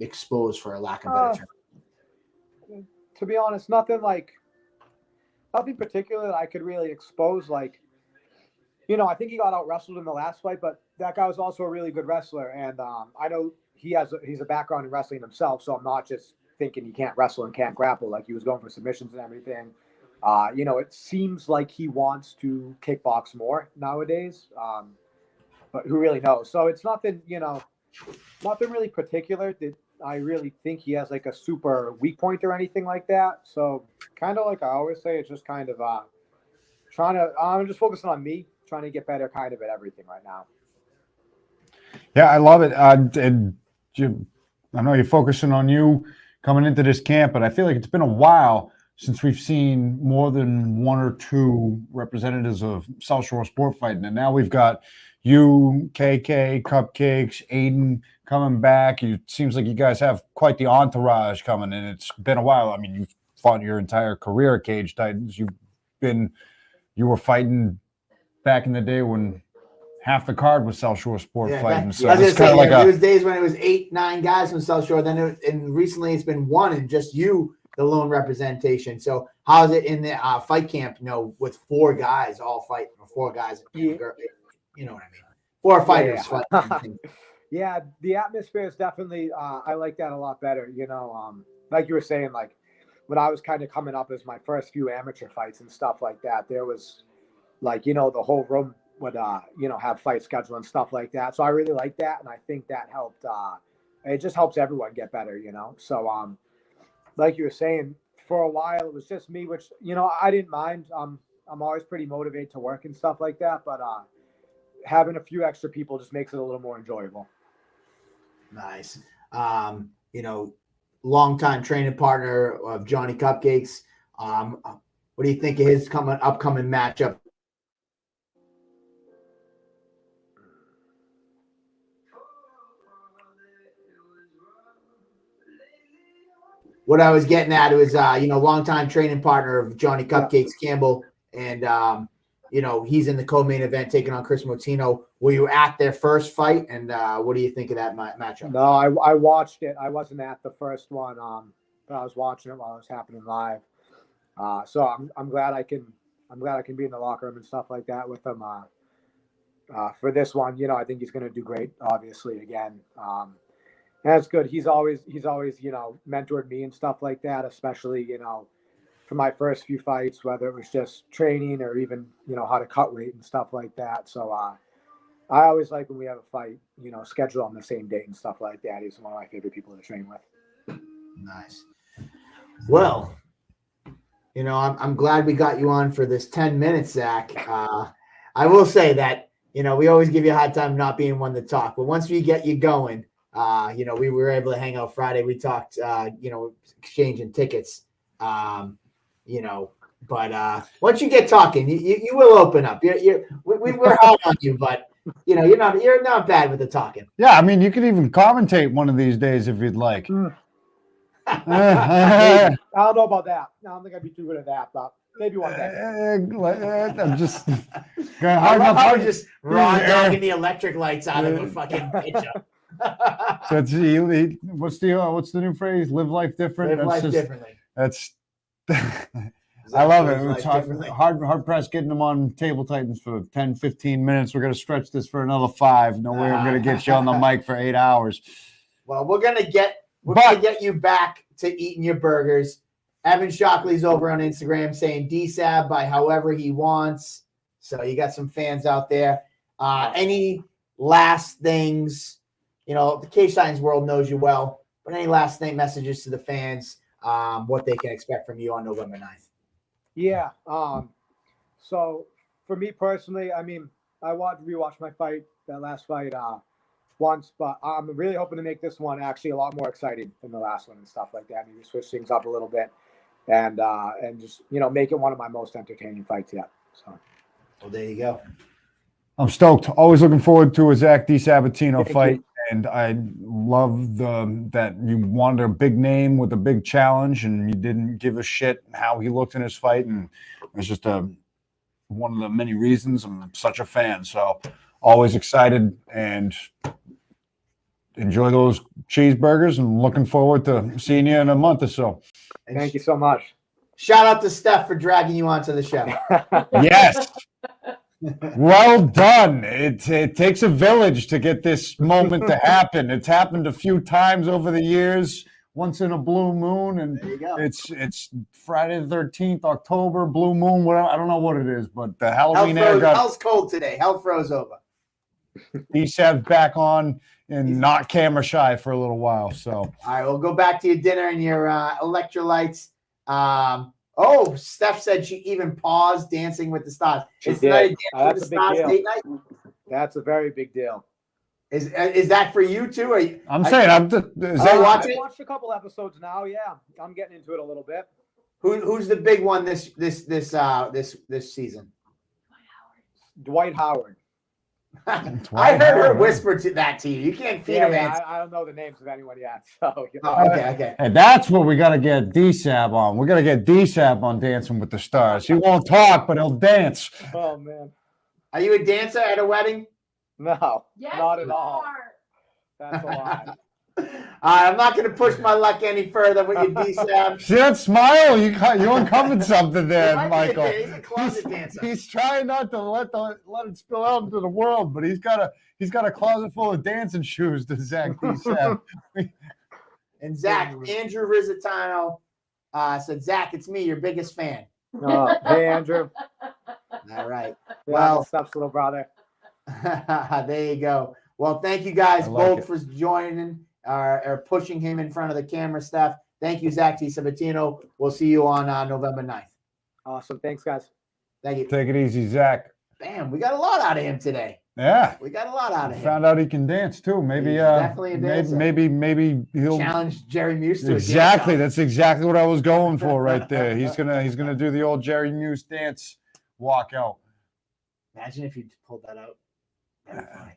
expose, for a lack of better term? To be honest, nothing particular that I could really expose. Like, you know, I think he got out wrestled in the last fight, but that guy was also a really good wrestler. And I know he's a background in wrestling himself, so I'm not just thinking he can't wrestle and can't grapple. Like, he was going for submissions and everything. You know, it seems like he wants to kickbox more nowadays, but who really knows? So it's nothing, you know, nothing really particular that I really think he has like a super weak point or anything like that. So kind of like I always say, it's just kind of I'm just focusing on me, trying to get better kind of at everything right now. Yeah, I love it. And I know you're focusing on you coming into this camp, but I feel like it's been a while since we've seen more than one or two representatives of South Shore sport fighting. And now we've got you, KK, Cupcakes, Aiden coming back. It seems like you guys have quite the entourage coming, and it's been a while. I mean, you've fought your entire career at Cage Titans. You were fighting back in the day when half the card was South Shore sport fighting. So I was it's gonna kind say, of like there was days when it was 8, 9 guys from South Shore. Then and recently it's been one and just you, the lone representation. So how's it in the fight camp? You know, with 4 guys all fighting, or 4 guys, you know what I mean? 4 fighters fighting. Yeah, the atmosphere is definitely. I like that a lot better. You know, like you were saying, like when I was kind of coming up as my first few amateur fights and stuff like that, there was like, you know, the whole room would you know, have fight schedule and stuff like that. So I really like that, and I think that helped. It just helps everyone get better, you know. So like you were saying, for a while it was just me, which, you know, I didn't mind. I'm always pretty motivated to work and stuff like that, but having a few extra people just makes it a little more enjoyable. Nice. You know, longtime training partner of Johnny Cupcakes. What do you think of his upcoming matchup? What I was getting at was, you know, longtime training partner of Johnny Cupcakes, Campbell, and you know, he's in the co-main event taking on Chris Motino. Were you at their first fight, and what do you think of that matchup? No, I watched it. I wasn't at the first one, but I was watching it while it was happening live. So I'm glad I can be in the locker room and stuff like that with him. For this one, you know, I think he's going to do great. Obviously, again. That's good. He's always, you know, mentored me and stuff like that, especially, you know, for my first few fights, whether it was just training or even, you know, how to cut weight and stuff like that. So I always like when we have a fight, you know, scheduled on the same date and stuff like that. He's one of my favorite people to train with. Nice. Well, you know, I'm glad we got you on for this 10 minutes, Zach. I will say that, you know, we always give you a hard time not being one to talk, but once we get you going, you know, we were able to hang out Friday. We talked, you know, exchanging tickets, you know, but once you get talking, you will open up. We're hard on you, but you know, you're not bad with the talking. Yeah, I mean, you could even commentate one of these days if you'd like. I don't know about that. I don't think I'd be too good at that, but maybe one day. I'm just hard enough. I was just raw dogging the electric lights out of a fucking pitch up. So what's the new phrase? Live life different. Live life differently. That's I love it. It's hard pressed getting them on Table Titans for 10, 15 minutes. We're gonna stretch this for another 5. No way I'm gonna get you on the mic for 8 hours. Well, we're gonna get you back to eating your burgers. Evan Shockley's over on Instagram saying DSAB by however he wants. So you got some fans out there. Any last things? You know, the Cage Titans world knows you well, but any last messages to the fans, what they can expect from you on November 9th? Yeah. So for me personally, I mean, I rewatched that last fight once, but I'm really hoping to make this one actually a lot more exciting than the last one and stuff like that. Maybe switch things up a little bit and just, you know, make it one of my most entertaining fights yet. So, well, there you go. I'm stoked. Always looking forward to a Zach DiSabatino fight. And I love that you wanted a big name with a big challenge, and you didn't give a shit how he looked in his fight. And it's just one of the many reasons I'm such a fan. So always excited and enjoy those cheeseburgers, and looking forward to seeing you in a month or so. Thank you so much. Shout out to Steph for dragging you onto the show. Yes. Well done. It takes a village to get this moment to happen. It's happened a few times over the years, once in a blue moon, and it's Friday the 13th, October, blue moon, whatever. I don't know what it is, but the Halloween hell's cold today. Hell froze over. DSAB's back on and not camera shy for a little while. So all right, we'll go back to your dinner and your electrolytes. Oh, Steph said she even paused Dancing with the Stars. She did. That's a big deal. Date night? That's a very big deal. Is that for you too? Or I'm saying, I watch I've it? watched a couple episodes now. Yeah, I'm getting into it a little bit. Who's the big one this season? Dwight Howard. I heard her Howard, whisper that to you. You can't feed Yeah, him. yeah, I don't know the names of anyone yet. So Oh, okay. and that's what we got to get DSAB on. We got to get DSAB on Dancing with the Stars. He won't talk, but he'll dance. Oh man, Are you a dancer at a wedding? no, Yes, not at you all. are. That's a lie. I'm not going to push my luck any further with your DSAB. See that smile? You uncovered something there, He might be Michael. he's a closet dancer. He's trying not to let it spill out into the world, but he's got a closet full of dancing shoes to Zach DiSabatino. And Zach, Andrew Rizzatano said, Zach, it's me, your biggest fan. Hey Andrew. All right. Yeah, Well, stuff's little brother. there you go. Well, thank you guys I like both it. for joining or pushing him in front of the camera stuff. Thank you, Zach DiSabatino. We'll see you on November 9th. Awesome. Thanks, guys. Thank you. Take it easy, Zach. Bam, we got a lot out of him today. Yeah. We got a lot out of him. Found out he can dance too. Maybe He's definitely a dancer. maybe he'll Challenge Jerry Muse to exactly. a dance. That's exactly what I was going for right there. He's gonna do the old Jerry Muse dance walkout. Imagine if you pulled that out. That'd be funny.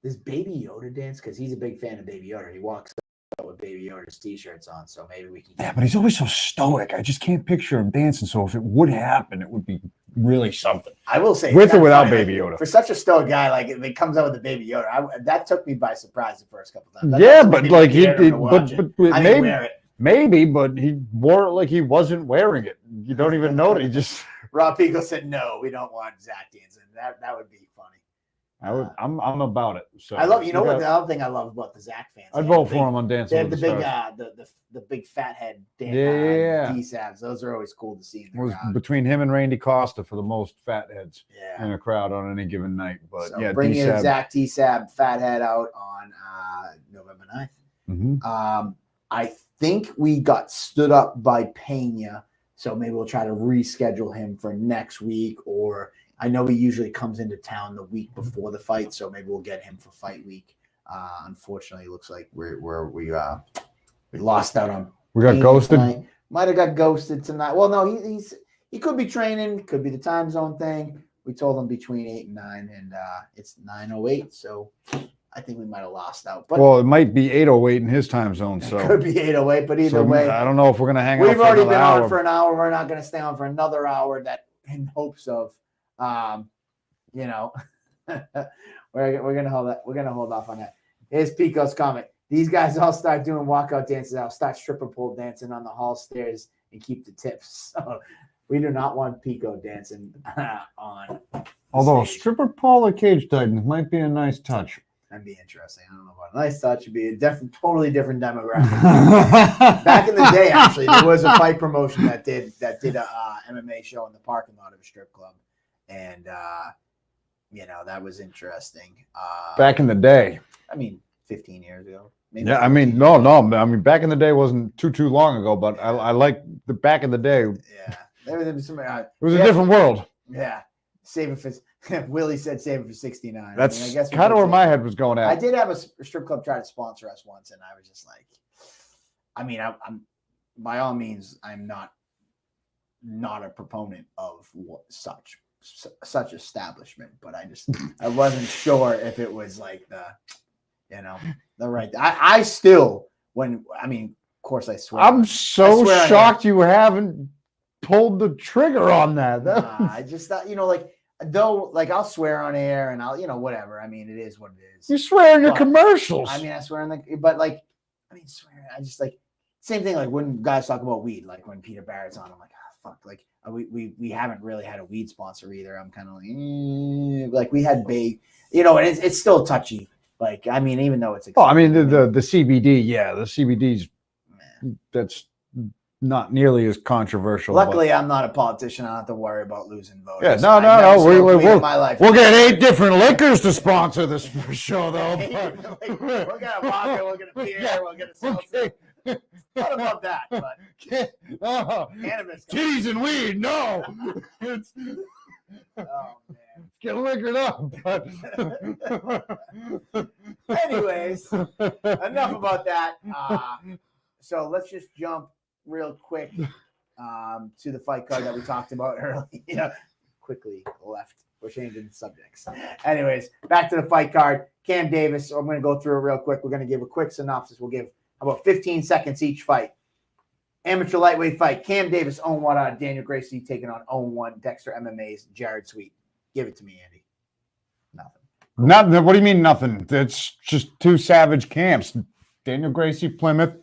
This Baby Yoda dance, because he's a big fan of Baby Yoda. He walks out with Baby Yoda's t-shirts on, so maybe we can. Yeah, but he's always so stoic. I just can't picture him dancing. So if it would happen, it would be really something. I will say, With it's or kinda without funny, Baby like, Yoda. for such a stoic guy, like if it comes out with the Baby Yoda, that took me by surprise the first couple times. Yeah, That's but what like made me he dare him did, to watch it. but I didn't wear it. maybe, but he wore it like he wasn't wearing it. You don't even know it. He just. Rob Pico said, "No, we don't want Zach dancing." That would be funny. I'm about it. So I love. You know we what? got- The other thing I love about the Zach fans, I'd they vote have the for big- him on They Dancing have with the the big, Stars. the big fat head Yeah. D-Sabs. Those are always cool to see in It the was crowd. between him and Randy Costa for the most fat heads Yeah. in a crowd on any given night. But So yeah, bring your D-Sab. Zach D-Sab fathead out on November 9th. Mhm. I think we got stood up by Peña, so maybe we'll try to reschedule him for next week. Or I know he usually comes into town the week before the fight, so maybe we'll get him for fight week. Unfortunately, it looks like we lost out on. We got Peña ghosted. tonight. Might have got ghosted tonight. Well, no, he could be training. Could be the time zone thing. We told him between 8 and 9, and it's 9:08. So I think we might have lost out. But Well, it might be 8:08 in his time zone. it So, could be 8:08. But either so way, I don't know if we're gonna hang out. we've for already another been hour. on for an hour. We're not going to stay on for another hour. That in hopes of, we're gonna hold that. We're gonna hold off on that. Here's Pico's comment. These guys all start doing walkout dances. I'll start stripper pole dancing on the hall stairs and keep the tips. So we do not want Pico dancing on. Although stage. stripper pole or cage titans might be a nice touch. That'd be interesting. I don't know about a nice touch. It'd be a totally different demographic. Back in the day, actually, there was a fight promotion that did a MMA show in the parking lot of a strip club, and that was interesting. Back in the day. I mean, 15 years ago. Maybe Yeah, I mean, 14. no. I mean, back in the day wasn't too long ago, but I like the back in the day. It Yeah, there was some. was a different world. Yeah, save it for. Willie said save it for 69. That's I guess we kind of could where say- my head was going I at. did have a strip club try to sponsor us once, and I was just like, I mean, I'm by all means, I'm not a proponent of such establishment, but I wasn't sure if it was like the right. I still of course I swear. I'm I so swear I shocked you haven't pulled the trigger on that. I just thought, I'll swear on air and I'll, whatever. I mean, it is what it is. You swear in your But, commercials. I mean, I swear swear. I just same thing. Like when guys talk about weed, like when Peter Barrett's on, I'm like, fuck. Like we haven't really had a weed sponsor either. I'm kind of like we had Bay, and it's still touchy. Like, I mean, even though it's, I mean, the CBD, yeah, the CBD's, that's not nearly as controversial. luckily I'm not a politician. I don't have to worry about losing voters. Yeah, no. I've never smoked weed in We'll, my life. we'll get 8 different liquors to sponsor this show, though. Like, we'll get a vodka, we'll get a beer, we'll get a seltzer. Not about that, but Oh, cannabis. titties and weed, no. Oh man. get liquored up. But anyways, enough about that. So let's just jump real quick to the fight card that we talked about earlier. Quickly left. We're changing subjects. Anyways, back to the fight card. Cam Davis. I'm going to go through it real quick. We're going to give a quick synopsis. We'll give about 15 seconds each fight. Amateur lightweight fight. Cam Davis, 0-1 out of Daniel Gracie, taking on 0-1 Dexter MMA's Jared Sweet. Give it to me, Andy. Nothing. What do you mean nothing? It's just two savage camps. Daniel Gracie, Plymouth,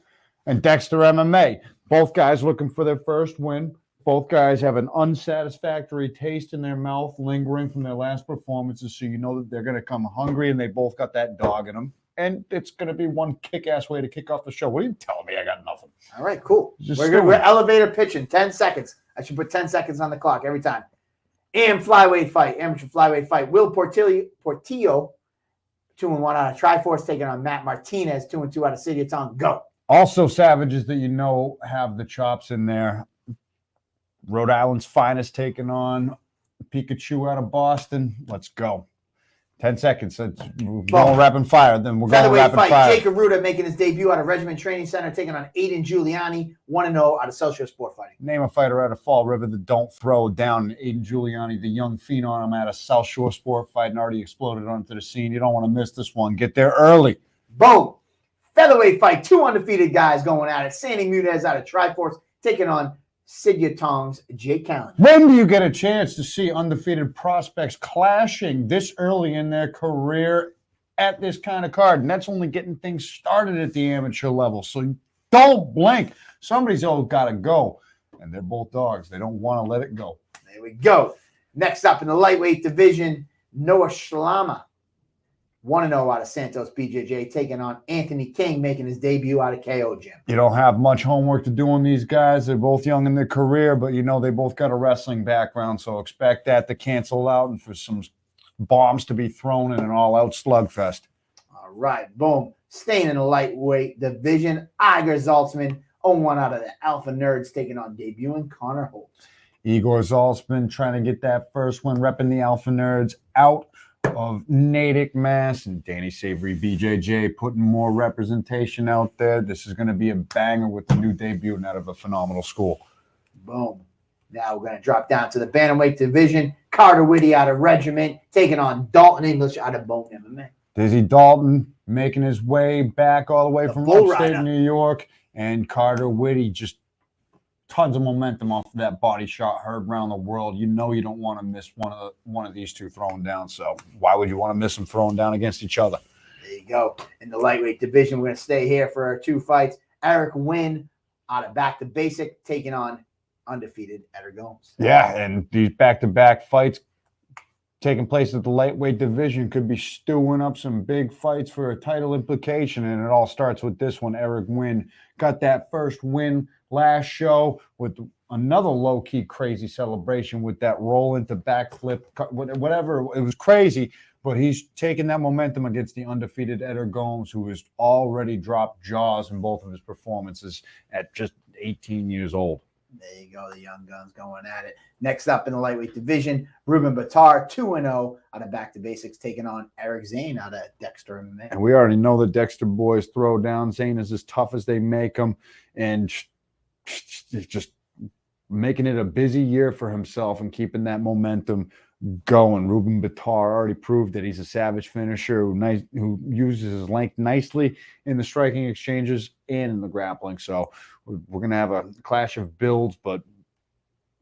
and Dexter MMA. Both guys looking for their first win. Both guys have an unsatisfactory taste in their mouth lingering from their last performances, so you know that they're going to come hungry, and they both got that dog in them. And it's going to be one kick-ass way to kick off the show. What are you telling me? I got nothing. All right, cool. We're elevator pitching, 10 seconds. I should put 10 seconds on the clock every time. Amateur flyweight fight. Will Portillo, 2-1 out of Triforce, taking on Matt Martinez, 2-2 out of City of Town. Go. Also savages that you know have the chops in there. Rhode Island's finest taking on Pikachu out of Boston. Let's go. 10 seconds. We're going rapid fire. Then we're going rapid fire. Jacob Ruda making his debut out of Regiment Training Center, taking on Aiden Giuliani, 1-0 out of Celsius Sport Fighting. Name a fighter out of Fall River that don't throw down. Aiden Giuliani, the young phenom out of South Shore Sport Fighting, already exploded onto the scene. You don't want to miss this one. Get there early. Boom. Featherweight fight. Two undefeated guys going at it. Sandy Muniz out of Triforce, taking on Sigya Tong's Jake Callan. When do you get a chance to see undefeated prospects clashing this early in their career at this kind of card? And that's only getting things started at the amateur level. So don't blink. Somebody's all got to go. And they're both dogs. They don't want to let it go. There we go. Next up in the lightweight division, Noah Shlama, 1-0 out of Santos BJJ, taking on Anthony King, making his debut out of KO Gym. You don't have much homework to do on these guys. They're both young in their career, but you know they both got a wrestling background, so expect that to cancel out and for some bombs to be thrown in an all-out slugfest. All right, boom. Staying in the lightweight division, Igor Zaltzman, 0-1 out of the Alpha Nerds, taking on debuting Connor Holt. Igor Zaltzman trying to get that first one, repping the Alpha Nerds out of Natick, Mass, and Danny Savory BJJ putting more representation out there. This is going to be a banger with the new debut out of a phenomenal school. Boom. Now we're going to drop down to the bantamweight division. Carter Whitty out of Regiment, taking on Dalton English out of Bone MMA. Dizzy Dalton making his way back all the way from upstate New York, and Carter Whitty just tons of momentum off of that body shot heard around the world. You know you don't want to miss one of these two throwing down. So why would you want to miss them throwing down against each other? There you go. In the lightweight division, we're going to stay here for our two fights. Eric Wynn out of Back to Basic, taking on undefeated Eder Gomes. Yeah, and these back-to-back fights taking place at the lightweight division could be stewing up some big fights for a title implication, and it all starts with this one. Eric Wynn got that first win last show with another low-key crazy celebration with that roll into backflip, whatever. It was crazy, but he's taking that momentum against the undefeated Eder Gomes, who has already dropped jaws in both of his performances at just 18 years old. There you go, the young guns going at it. Next up in the lightweight division, Ruben Batar, 2-0 out of Back to Basics, taking on Eric Zane out of Dexter MMA. And we already know the Dexter boys throw down. Zane is as tough as they make them, and just making it a busy year for himself and keeping that momentum going. Ruben Batar already proved that he's a savage finisher who uses his length nicely in the striking exchanges and in the grappling. So we're going to have a clash of builds, but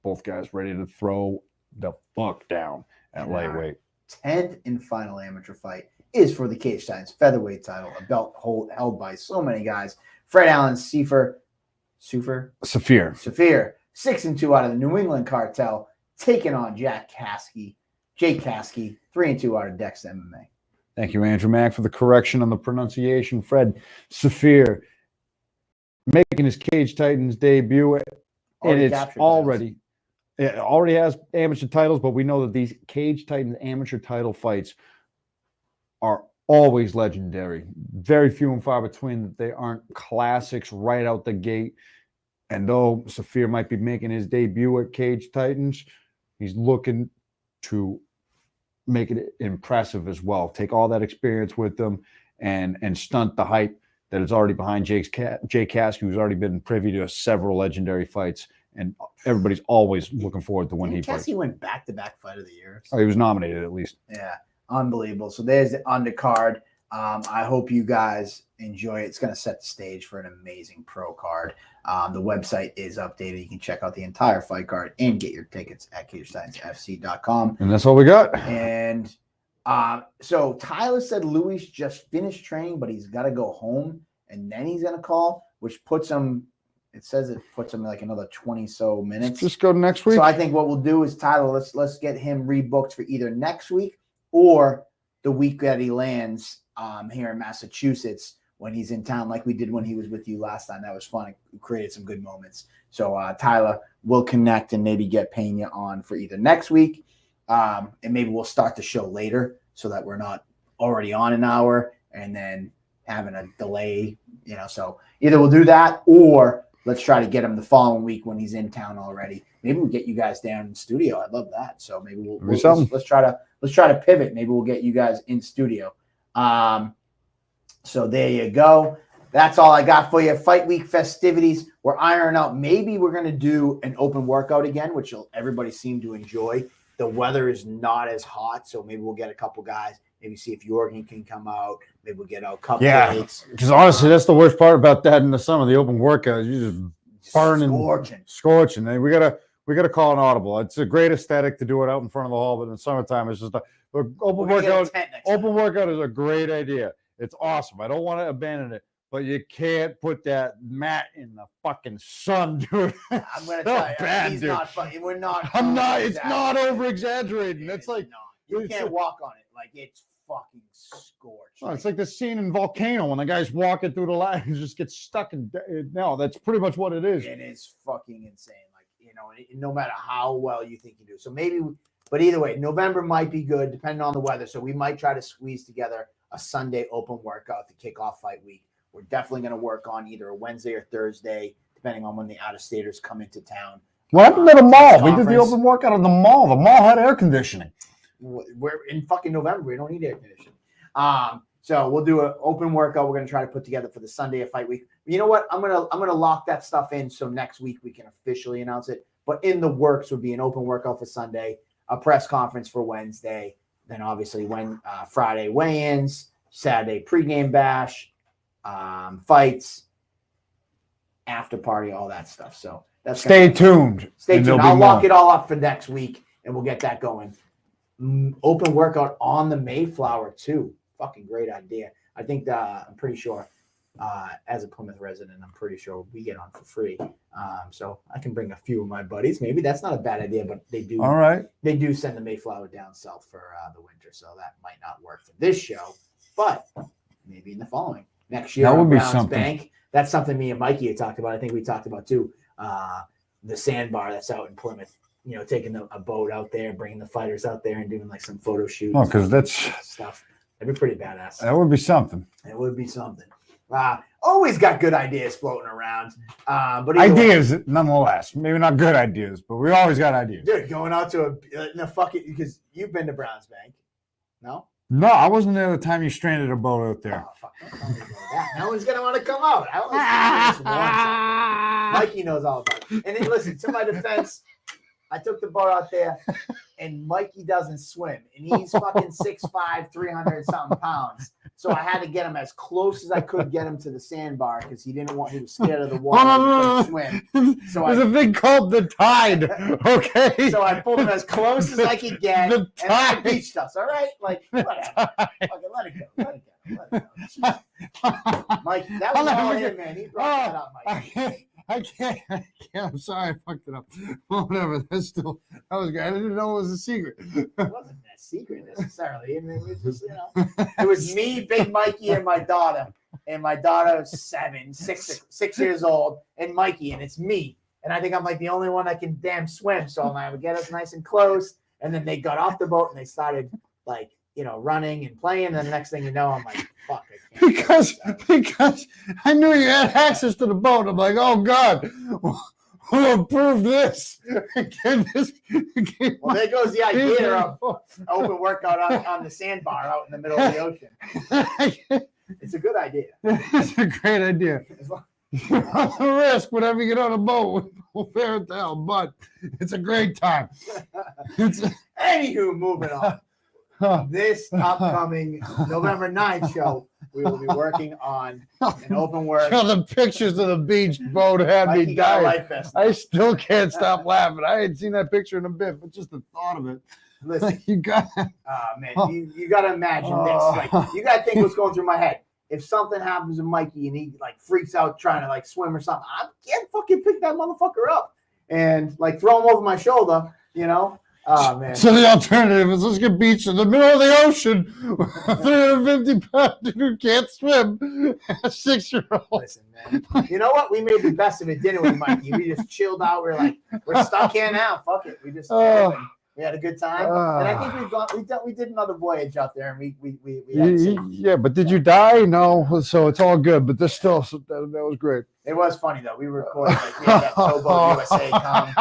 both guys ready to throw the fuck down at lightweight. 10th and final amateur fight is for the Cage Titans featherweight title, a belt held by so many guys. Fred Allen, Saphir, 6-2 out of the New England Cartel, taking on Jake Kasky, 3-2 out of Dex MMA. Thank you, Andrew Mack, for the correction on the pronunciation. Fred Saphir making his Cage Titans debut, and it already has amateur titles, but we know that these Cage Titans amateur title fights are always legendary. Very few and far between that they aren't classics right out the gate. And though Saphir might be making his debut at Cage Titans, he's looking to make it impressive as well. Take all that experience with them and stunt the hype that is already behind Jay Cask, who's already been privy to several legendary fights, and everybody's always looking forward to when he fights. Cassie went back-to-back fight of the year. Oh, he was nominated at least. Yeah, unbelievable. So there's the undercard. I hope you guys enjoy it. It's going to set the stage for an amazing pro card. The website is updated. You can check out the entire fight card and get your tickets at CageScienceFC.com. And that's all we got. And so Tyler said Luis just finished training, but he's got to go home, and then he's going to call, which puts him – it says it puts him like another 20 so minutes. Just go next week. So I think what we'll do is, Tyler, let's get him rebooked for either next week or the week that he lands here in Massachusetts when he's in town, like we did when he was with you last time. That was fun. It created some good moments. So Tyler will connect and maybe get Peña on for either next week, and maybe we'll start the show later so that we're not already on an hour and then having a delay, So either we'll do that or let's try to get him the following week when he's in town already. Maybe we'll get you guys down in studio. I'd love that. So maybe let's try to pivot. Maybe we'll get you guys in studio. So there you go. That's all I got for you. Fight week festivities. We're ironing out. Maybe we're going to do an open workout again, which everybody seemed to enjoy. The weather is not as hot, so maybe we'll get a couple guys. Maybe see if Jorgen can come out. Maybe we'll get out cupcakes. Yeah, because honestly, that's the worst part about that in the summer. The open workouts, you just burning, scorching. And we gotta call an audible. It's a great aesthetic to do it out in front of the hall, but in the summertime, it's just open workout is a great idea. It's awesome. I don't want to abandon it, but you can't put that mat in the fucking sun, dude. I'm gonna tell you, bad, he's dude. not funny. We're not. I'm not. It's not over exaggerating. It's like you can't walk on it. Like it's fucking scorched. Oh, it's like the scene in Volcano when the guy's walking through the line and just gets stuck in. No, that's pretty much what it is. It is fucking insane. Like, no matter how well you think you do. So maybe, but either way, November might be good depending on the weather. So we might try to squeeze together a Sunday open workout to kick off fight week. We're definitely going to work on either a Wednesday or Thursday, depending on when the out-of-staters come into town. What happened to the mall? We did the open workout at the mall. The mall had air conditioning. We're in fucking November. We don't need air conditioning. So we'll do an open workout. We're going to try to put together for the Sunday of fight week. You know what? I'm gonna lock that stuff in so next week we can officially announce it. But in the works would be an open workout for Sunday, a press conference for Wednesday, then obviously Friday weigh-ins, Saturday pregame bash, fights, after party, all that stuff. So that's stay tuned. Stay tuned. I'll lock it all up for next week, and we'll get that going. Open workout on the Mayflower too. Fucking great idea. I think I'm pretty sure, as a Plymouth resident, I'm pretty sure we get on for free. So I can bring a few of my buddies. Maybe that's not a bad idea, but they do. All right. They do send the Mayflower down south for the winter, so that might not work for this show, but maybe in the following next year. That would be Browns something. Bank. That's something me and Mikey had talked about. I think we talked about too. The sandbar that's out in Plymouth. Taking a boat out there, bringing the fighters out there, and doing like some photo shoots. Oh, because that's stuff. That'd be pretty badass. That would be something. It would be something. Always got good ideas floating around. But ideas, nonetheless. Maybe not good ideas, but we always got ideas. Dude, going out to because you've been to Browns Bank. No? No, I wasn't there the time you stranded a boat out there. Oh, fuck. Don't tell me about that. No one's going to want to come out. I only Mikey knows all about it. And then, listen, to my defense, I took the boat out there, and Mikey doesn't swim, and he's fucking 6'5", 300-something pounds. So I had to get him as close as I could get him to the sandbar because he was scared of the water. He couldn't swim. So there's a thing called the tide, okay? So I pulled him as close as I could get, and I beached us, all right? Like, whatever. Okay, let it go. Mike, that was all him, man. He brought that up, Mike. I can't. I'm sorry, I fucked it up. Well, whatever. That was good. I didn't know it was a secret. It wasn't a secret necessarily. I mean, it was just, it was me, Big Mikey, and my daughter. And my daughter is 6 years old, and Mikey, and it's me. And I think I'm like the only one that can damn swim. So I would get us nice and close. And then they got off the boat and they started like, running and playing. And then the next thing you know, I'm like, fuck, I can't. Because I knew you had access to the boat. I'm like, oh God, Who approved this? Well, there goes the idea of open workout on the sandbar out in the middle of the ocean. It's a good idea. It's a great idea. You run the risk whenever you get on a boat with fair tell, but it's a great time. Anywho, moving on. This upcoming November 9th show, we will be working on an open work. The pictures of the beach boat had me Mikey got a dying. life vest. I still can't stop laughing. I hadn't seen that picture in a bit, but just the thought of it. Listen, You got man, you got to imagine this. Like, you got to think what's going through my head. If something happens to Mikey and he like freaks out trying to like swim or something, I can't fucking pick that motherfucker up and like throw him over my shoulder, you know? Oh man. So the alternative is let's get beached in the middle of the ocean. 350 pound dude who can't swim. A 6-year-old. Listen, man. You know what? We made the best of it, didn't we, Mikey? We just chilled out. We're like, we're stuck here now. Fuck it. We just we had a good time. And I think we did another voyage out there, and we had some, Yeah, but did you die? No, so it's all good. But there's still that was great. It was funny though. We recorded like we had that Towboat USA come,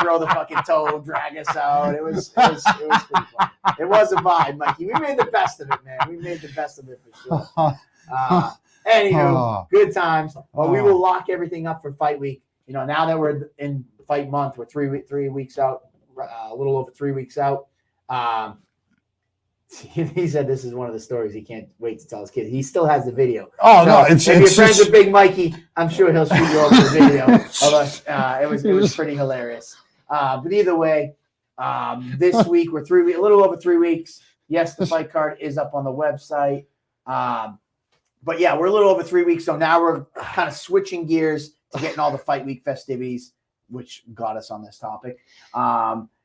throw the fucking tow, drag us out. It was pretty fun. It was a vibe, Mikey. We made the best of it, man. We made the best of it for sure. Anywho, good times. But we will lock everything up for fight week. You know, now that we're in fight month, we're 3 weeks out, a little over 3 weeks out. He said this is one of the stories he can't wait to tell his kids. He still has the video. Oh, so no, if you're friends with Big Mikey, I'm sure he'll shoot you over the video of us. It was pretty hilarious. But either way, this week we're a little over 3 weeks. Yes, the fight card is up on the website. But yeah, we're a little over 3 weeks. So now we're kind of switching gears to getting all the fight week festivities, which got us on this topic.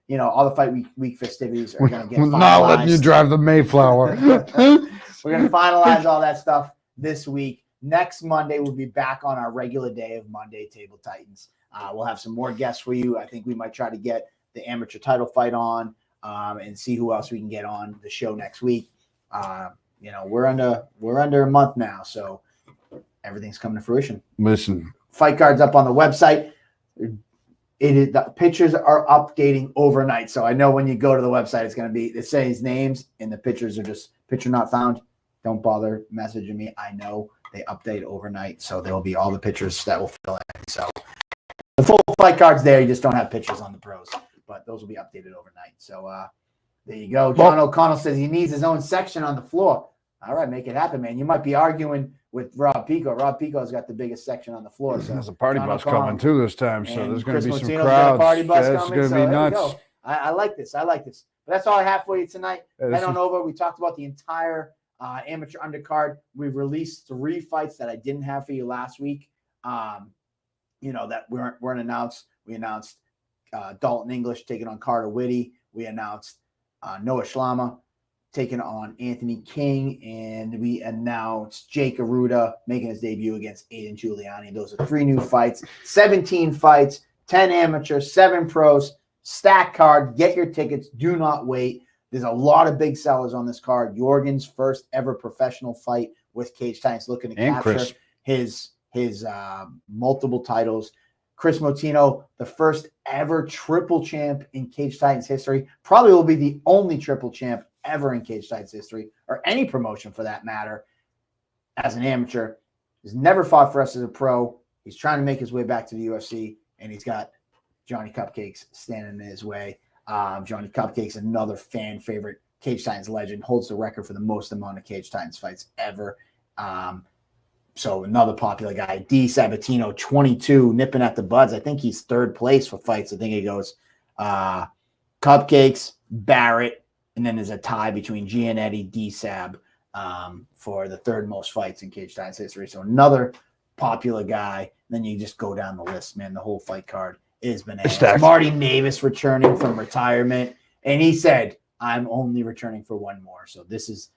You know, all the fight week festivities are going to get finalized. Not letting you drive the Mayflower. We're going to finalize all that stuff this week. Next Monday, we'll be back on our regular day of Monday Table Titans. We'll have some more guests for you. I think we might try to get the amateur title fight on and see who else we can get on the show next week. You know, we're under a month now, so everything's coming to fruition. Listen, fight cards up on the website. The pictures are updating overnight. So I know when you go to the website, it's going to be, it says names and the pictures are just picture not found. Don't bother messaging me. I know they update overnight. So there will be all the pictures that will fill in. So the full fight card's there. You just don't have pictures on the pros, but those will be updated overnight. So there you go. John O'Connell says he needs his own section on the floor. All right, make it happen, man. You might be arguing with Rob Pico. Rob Pico's got the biggest section on the floor. So there's a party bus coming too this time, so there's going to be some Motino's crowds. Party bus It's coming, going to be nuts. I like this. But that's all I have for you tonight. Head on over. We talked about the entire amateur undercard. We've released 3 fights that I didn't have for you last week. You know, that weren't announced. We announced Dalton English taking on Carter Whitty. We announced Noah Schlama taking on Anthony King, and we announced Jake Arruda making his debut against Aiden Giuliani. Those are 3 new fights, 17 fights, 10 amateurs, 7 pros, stack card. Get your tickets. Do not wait. There's a lot of big sellers on this card. Jorgen's first ever professional fight with Cage Titans, looking to capture his multiple titles. Chris Motino, the first ever triple champ in Cage Titans history, probably will be the only triple champ ever in Cage Titans history, or any promotion for that matter, as an amateur. He's never fought for us as a pro. He's trying to make his way back to the UFC, and he's got Johnny Cupcakes standing in his way. Johnny Cupcakes, another fan favorite Cage Titans legend, holds the record for the most amount of Cage Titans fights ever. So another popular guy, DiSabatino, 22, nipping at the buds. I think he's 3rd place for fights. I think he goes Cupcakes, Barrett, and then there's a tie between Giannetti, D-Sab for the 3rd most fights in Cage Titans history. So another popular guy. Then you just go down the list, man. The whole fight card is bananas. Marty Navis returning from retirement. And he said, I'm only returning for 1 more. So this is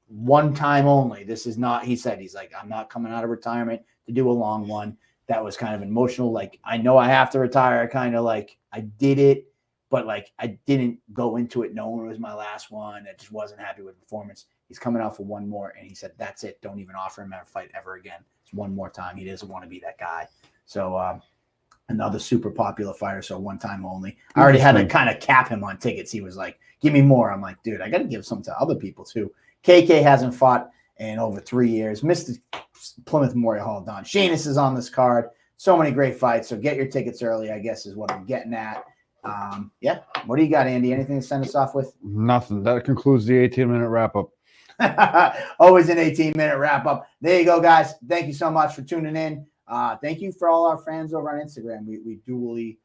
one time only. This is not, he's like, I'm not coming out of retirement to do a long one. That was kind of emotional. Like, I know I have to retire. I kind of like, I did it, but like, I didn't go into it knowing it was my last one. I just wasn't happy with the performance. He's coming out for 1 more. And he said, that's it. Don't even offer him a fight ever again. It's 1 more time. He doesn't want to be that guy. So another super popular fighter, so one time only. I already had to kind of cap him on tickets. He was like, give me more. I'm like, dude, I got to give some to other people too. KK hasn't fought in over 3 years. Missed the Plymouth Memorial Hall Don. Shainis is on this card. So many great fights. So get your tickets early, I guess, is what I'm getting at. Yeah. What do you got, Andy? Anything to send us off with? Nothing. That concludes the 18-minute wrap-up. Always an 18-minute wrap-up. There you go, guys. Thank you so much for tuning in. Thank you for all our fans over on Instagram. We dually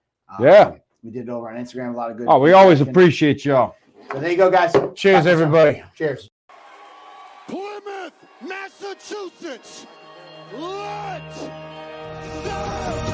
we did it over on Instagram. A lot of good. Oh, we always appreciate y'all. So there you go, guys. Cheers, everybody. Cheers. Plymouth, Massachusetts. Let's go!